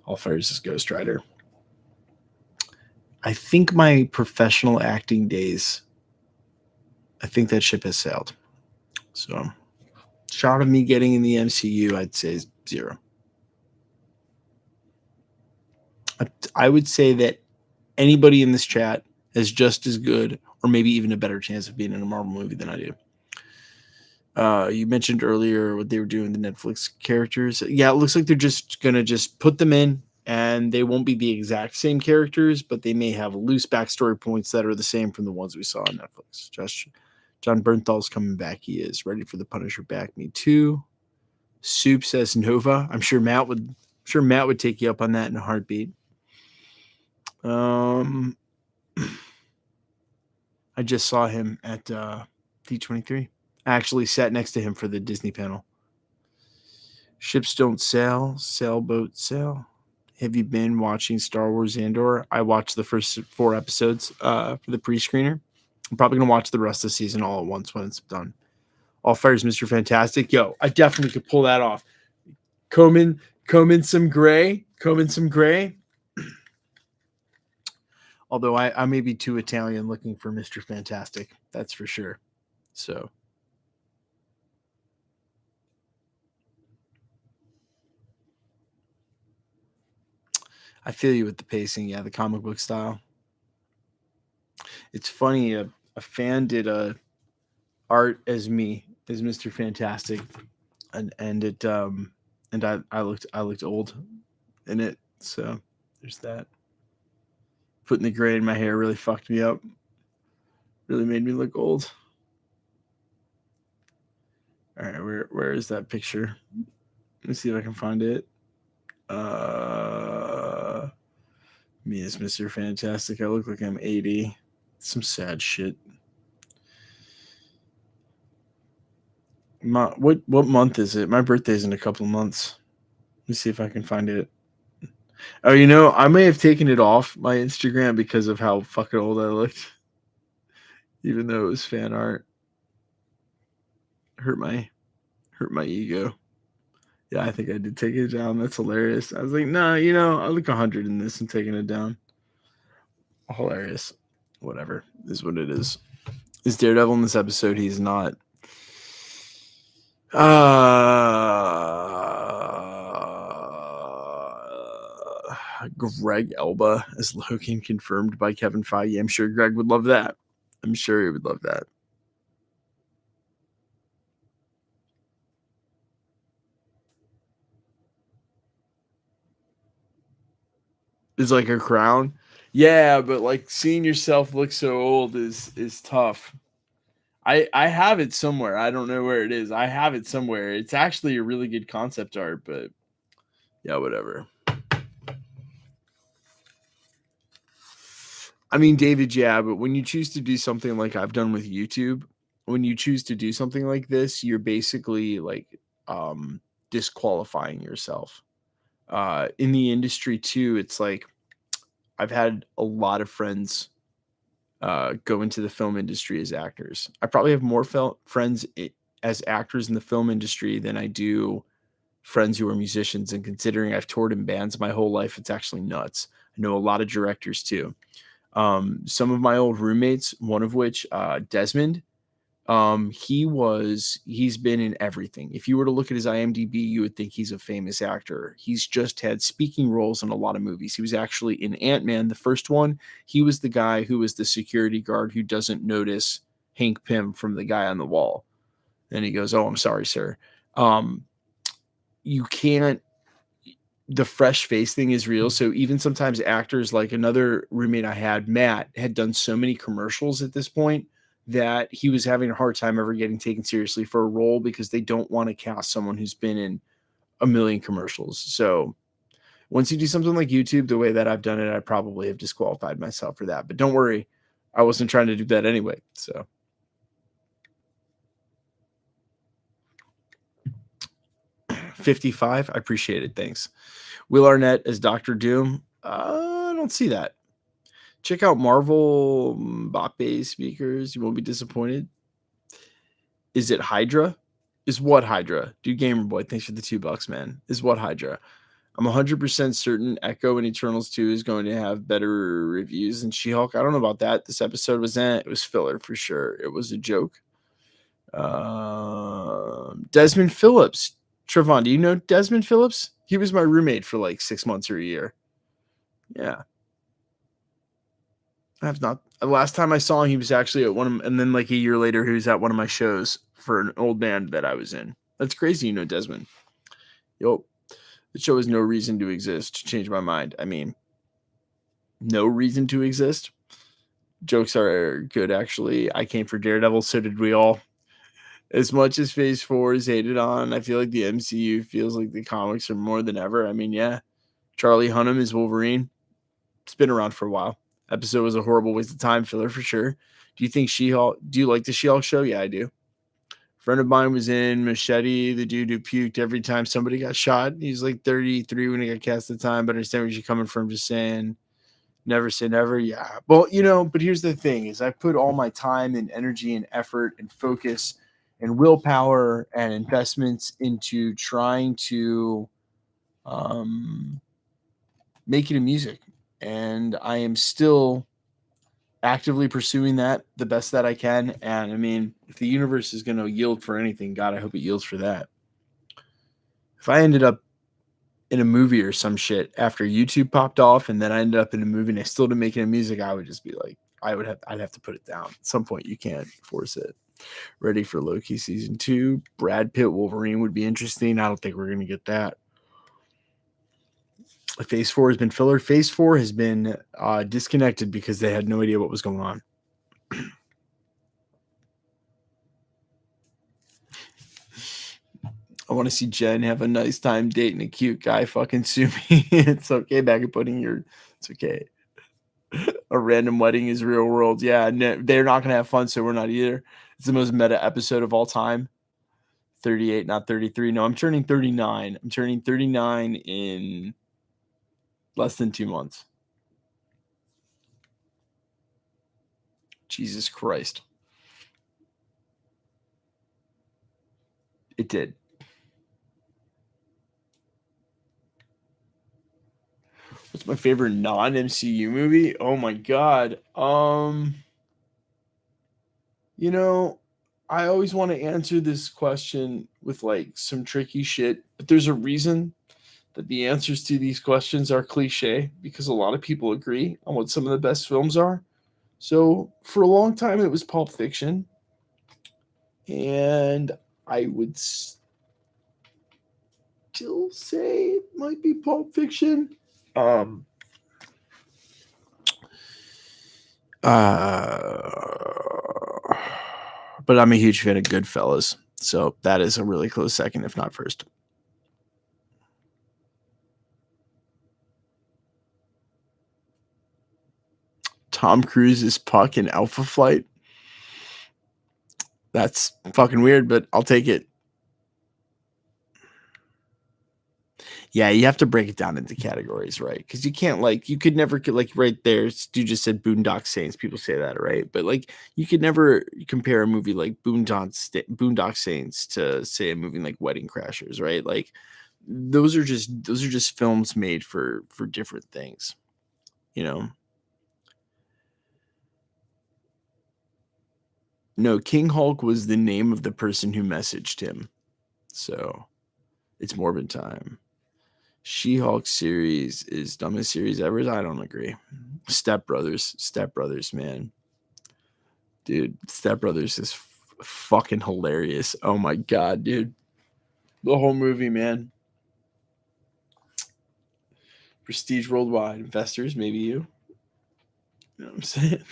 [SPEAKER 2] All fires is Ghost Rider. I think my professional acting days, I think that ship has sailed. So, shot of me getting in the MCU, I'd say is 0. I would say that anybody in this chat has just as good or maybe even a better chance of being in a Marvel movie than I do. You mentioned earlier what they were doing, the Netflix characters. Yeah, it looks like they're just going to put them in and they won't be the exact same characters, but they may have loose backstory points that are the same from the ones we saw on Netflix. John Bernthal's coming back. He is ready for the Punisher back. Me too. Soup says Nova. I'm sure Matt would take you up on that in a heartbeat. I just saw him at D23. I actually sat next to him for the Disney panel. Ships don't sail, sailboats sail. Have you been watching Star Wars Andor? I watched the first 4 episodes for the pre-screener. I'm probably going to watch the rest of the season all at once when it's done. All fires, Mr. Fantastic. Yo, I definitely could pull that off. Comb in some gray. Although I may be too Italian looking for Mr. Fantastic. That's for sure. So. I feel you with the pacing. Yeah, the comic book style. It's funny. A fan did a art as me, as Mr. Fantastic. And it and I looked old in it. So there's that. Putting the gray in my hair really fucked me up. Really made me look old. All right, where is that picture? Let me see if I can find it. Me as Mr. Fantastic. I look like I'm 80. Some sad shit. What month is it? My birthday's in a couple of months. Let me see if I can find it. Oh, I may have taken it off my Instagram because of how fucking old I looked. Even though it was fan art. Hurt my ego. Yeah, I think I did take it down. That's hilarious. I was like, no, I look 100 in this and taking it down. Hilarious. Whatever. Is what it is. Is Daredevil in this episode? He's not. Greg Elba as Logan confirmed by Kevin Feige. I'm sure Greg would love that. I'm sure he would love that. Is like a crown. Yeah, but like seeing yourself look so old is tough. I have it somewhere. I don't know where it is. I have it somewhere. It's actually a really good concept art, but yeah, whatever. I mean, David, yeah, but when you choose to do something like I've done with YouTube, when you choose to do something like this, you're basically like disqualifying yourself. In the industry too, it's like I've had a lot of friends go into the film industry as actors. I probably have more friends as actors in the film industry than I do friends who are musicians. And considering I've toured in bands my whole life, it's actually nuts. I know a lot of directors too. Some of my old roommates, one of which, Desmond, he's been in everything. If you were to look at his IMDb, you would think he's a famous actor. He's just had speaking roles in a lot of movies. He was actually in Ant-Man, the first one. He was the guy who was the security guard who doesn't notice Hank Pym from the guy on the wall. And he goes, "Oh, I'm sorry, sir." You can't, the fresh face thing is real. So even sometimes actors, like another roommate I had, Matt, had done so many commercials at this point that he was having a hard time ever getting taken seriously for a role because they don't want to cast someone who's been in a million commercials. So once you do something like YouTube, the way that I've done it, I probably have disqualified myself for that. But don't worry, I wasn't trying to do that anyway. So 55, I appreciate it. Thanks. Will Arnett as Dr. Doom. I don't see that. Check out Marvel Mbappe speakers. You won't be disappointed. Is it Hydra? Is what Hydra? Dude, Gamer Boy, thanks for the $2, man. Is what Hydra? I'm 100% certain Echo and Eternals 2 is going to have better reviews than She-Hulk. I don't know about that. This episode it was filler for sure. It was a joke. Desmond Phillips. Trevon, do you know Desmond Phillips? He was my roommate for like 6 months or a year. Yeah. I have not. The last time I saw him, he was actually at one of, and then like a year later, he was at one of my shows for an old band that I was in. That's crazy, Desmond. Yo, the show has no reason to exist. To change my mind. I mean, no reason to exist. Jokes are good, actually. I came for Daredevil, so did we all. As much as Phase 4 is hated on, I feel like the MCU feels like the comics are more than ever. I mean, yeah, Charlie Hunnam is Wolverine. It's been around for a while. Episode was a horrible waste of time filler for sure. Do you think She-Hulk? Do you like the She-Hulk show? Yeah, I do. Friend of mine was in Machete, the dude who puked every time somebody got shot. He's like 33 when he got cast at the time, but I understand where you're coming from. Just saying, never say never. Yeah. Well, but here's the thing is I put all my time and energy and effort and focus and willpower and investments into trying to make it in music. And I am still actively pursuing that the best that I can. And I mean, if the universe is going to yield for anything, God, I hope it yields for that. If I ended up in a movie or some shit after YouTube popped off and then I ended up in a movie and I still didn't make it in music, I would just be like, I'd have to put it down. At some point, you can't force it. Ready for Loki season 2. Brad Pitt Wolverine would be interesting. I don't think we're going to get that. Phase 4 has been filler. Phase 4 has been disconnected because they had no idea what was going on. I want to see Jen have a nice time dating a cute guy. Fucking sue me. It's okay. Back at putting your. It's okay. A random wedding is real world. Yeah, they're not going to have fun, so we're not either. It's the most meta episode of all time. 38, not 33. No, I'm turning 39. I'm turning 39 in less than 2 months. Jesus Christ. It did. What's my favorite non-MCU movie? Oh my God. I always want to answer this question with like some tricky shit, but there's a reason that the answers to these questions are cliche because a lot of people agree on what some of the best films are. So for a long time, it was Pulp Fiction. And I would still say it might be Pulp Fiction. But I'm a huge fan of Goodfellas. So that is a really close second, if not first. Tom Cruise's Puck in Alpha Flight. That's fucking weird, but I'll take it. Yeah, you have to break it down into categories, right? Because you can't you could never right there. You just said Boondock Saints. People say that, right? But you could never compare a movie like Boondock Saints to say a movie like Wedding Crashers, right? Like those are just films made for different things, No, King Hulk was the name of the person who messaged him, so it's Morbid time. She-Hulk series is dumbest series ever. I don't agree. Step Brothers, man. Dude, Step Brothers is fucking hilarious. Oh my God, dude. The whole movie, man. Prestige Worldwide. Investors, maybe you. You know what I'm saying?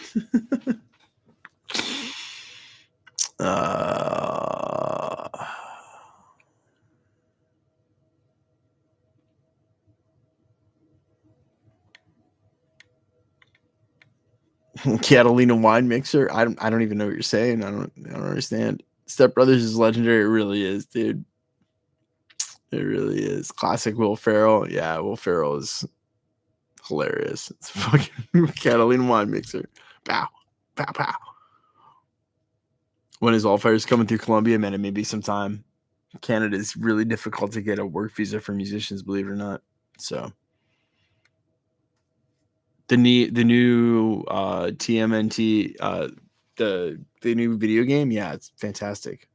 [SPEAKER 2] Catalina wine mixer. I don't even know what you're saying. I don't understand. Step Brothers is legendary. It really is, dude. It really is. Classic Will Ferrell. Yeah, Will Ferrell is hilarious. It's fucking Catalina wine mixer. Pow, pow, pow. When is All Fire's coming through Colombia? Man, it may be some time. Canada is really difficult to get a work visa for musicians, believe it or not. So the new TMNT the new video game, yeah, it's fantastic.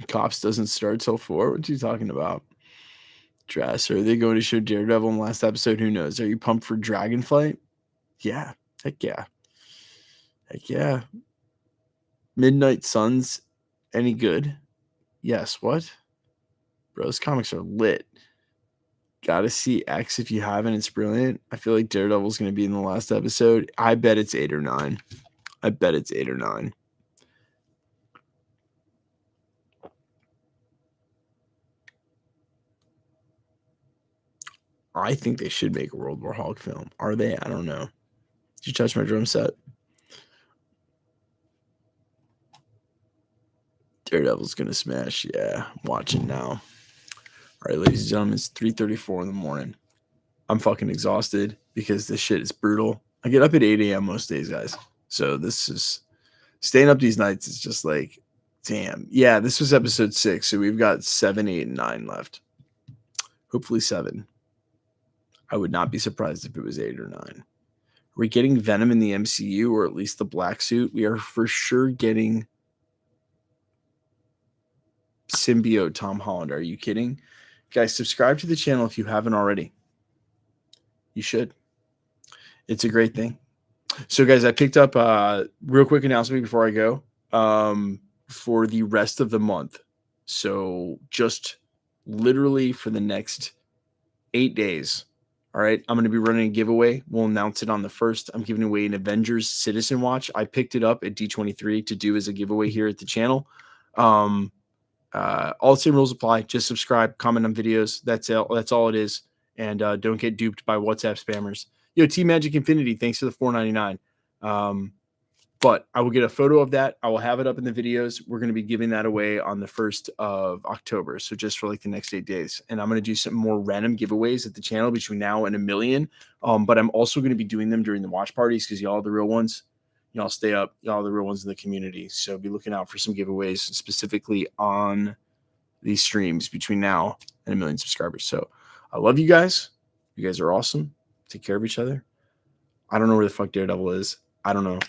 [SPEAKER 2] Cops doesn't start till 4. What are you talking about? Dress. Are they going to show Daredevil in the last episode? Who knows? Are you pumped for Dragonflight? Yeah. Heck yeah. Heck yeah. Midnight Suns, any good? Yes. What? Bro, those comics are lit. Gotta see X if you haven't. It's brilliant. I feel like Daredevil's going to be in the last episode. I bet it's 8 or 9. I bet it's 8 or 9.
[SPEAKER 1] I think they should make a World War Hulk film. Are they? I don't know. Did you touch my drum set? Daredevil's gonna smash. Yeah, I'm watching now. All right, ladies and gentlemen, it's 3:34 in the morning. I'm fucking exhausted because this shit is brutal. I get up at 8 a.m. most days, guys. So this is staying up these nights is just like, damn. Yeah, this was episode 6. So we've got 7, 8, and 9 left. Hopefully 7. I would not be surprised if it was 8 or 9. We're getting Venom in the MCU, or at least the black suit. We are for sure getting symbiote Tom Holland. Are you kidding? Guys, subscribe to the channel if you haven't already. You should. It's a great thing. So, guys, I picked up real quick announcement before I go for the rest of the month. So just literally for the next 8 days. All right. I'm going to be running a giveaway. We'll announce it on the 1st. I'm giving away an Avengers Citizen Watch. I picked it up at D23 to do as a giveaway here at the channel. All the same rules apply. Just subscribe, comment on videos. That's all it is. And don't get duped by WhatsApp spammers. Yo, Team Magic Infinity, thanks for the $4.99. But I will get a photo of that. I will have it up in the videos. We're going to be giving that away on the 1st of October. So just for like the next 8 days. And I'm going to do some more random giveaways at the channel between now and 1 million. But I'm also going to be doing them during the watch parties because y'all are the real ones. Y'all stay up. Y'all are the real ones in the community. So be looking out for some giveaways specifically on these streams between now and 1 million subscribers. So I love you guys. You guys are awesome. Take care of each other. I don't know where the fuck Daredevil is. I don't know.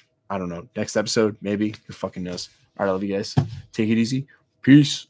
[SPEAKER 1] Next episode, maybe. Who fucking knows? All right, I love you guys. Take it easy. Peace.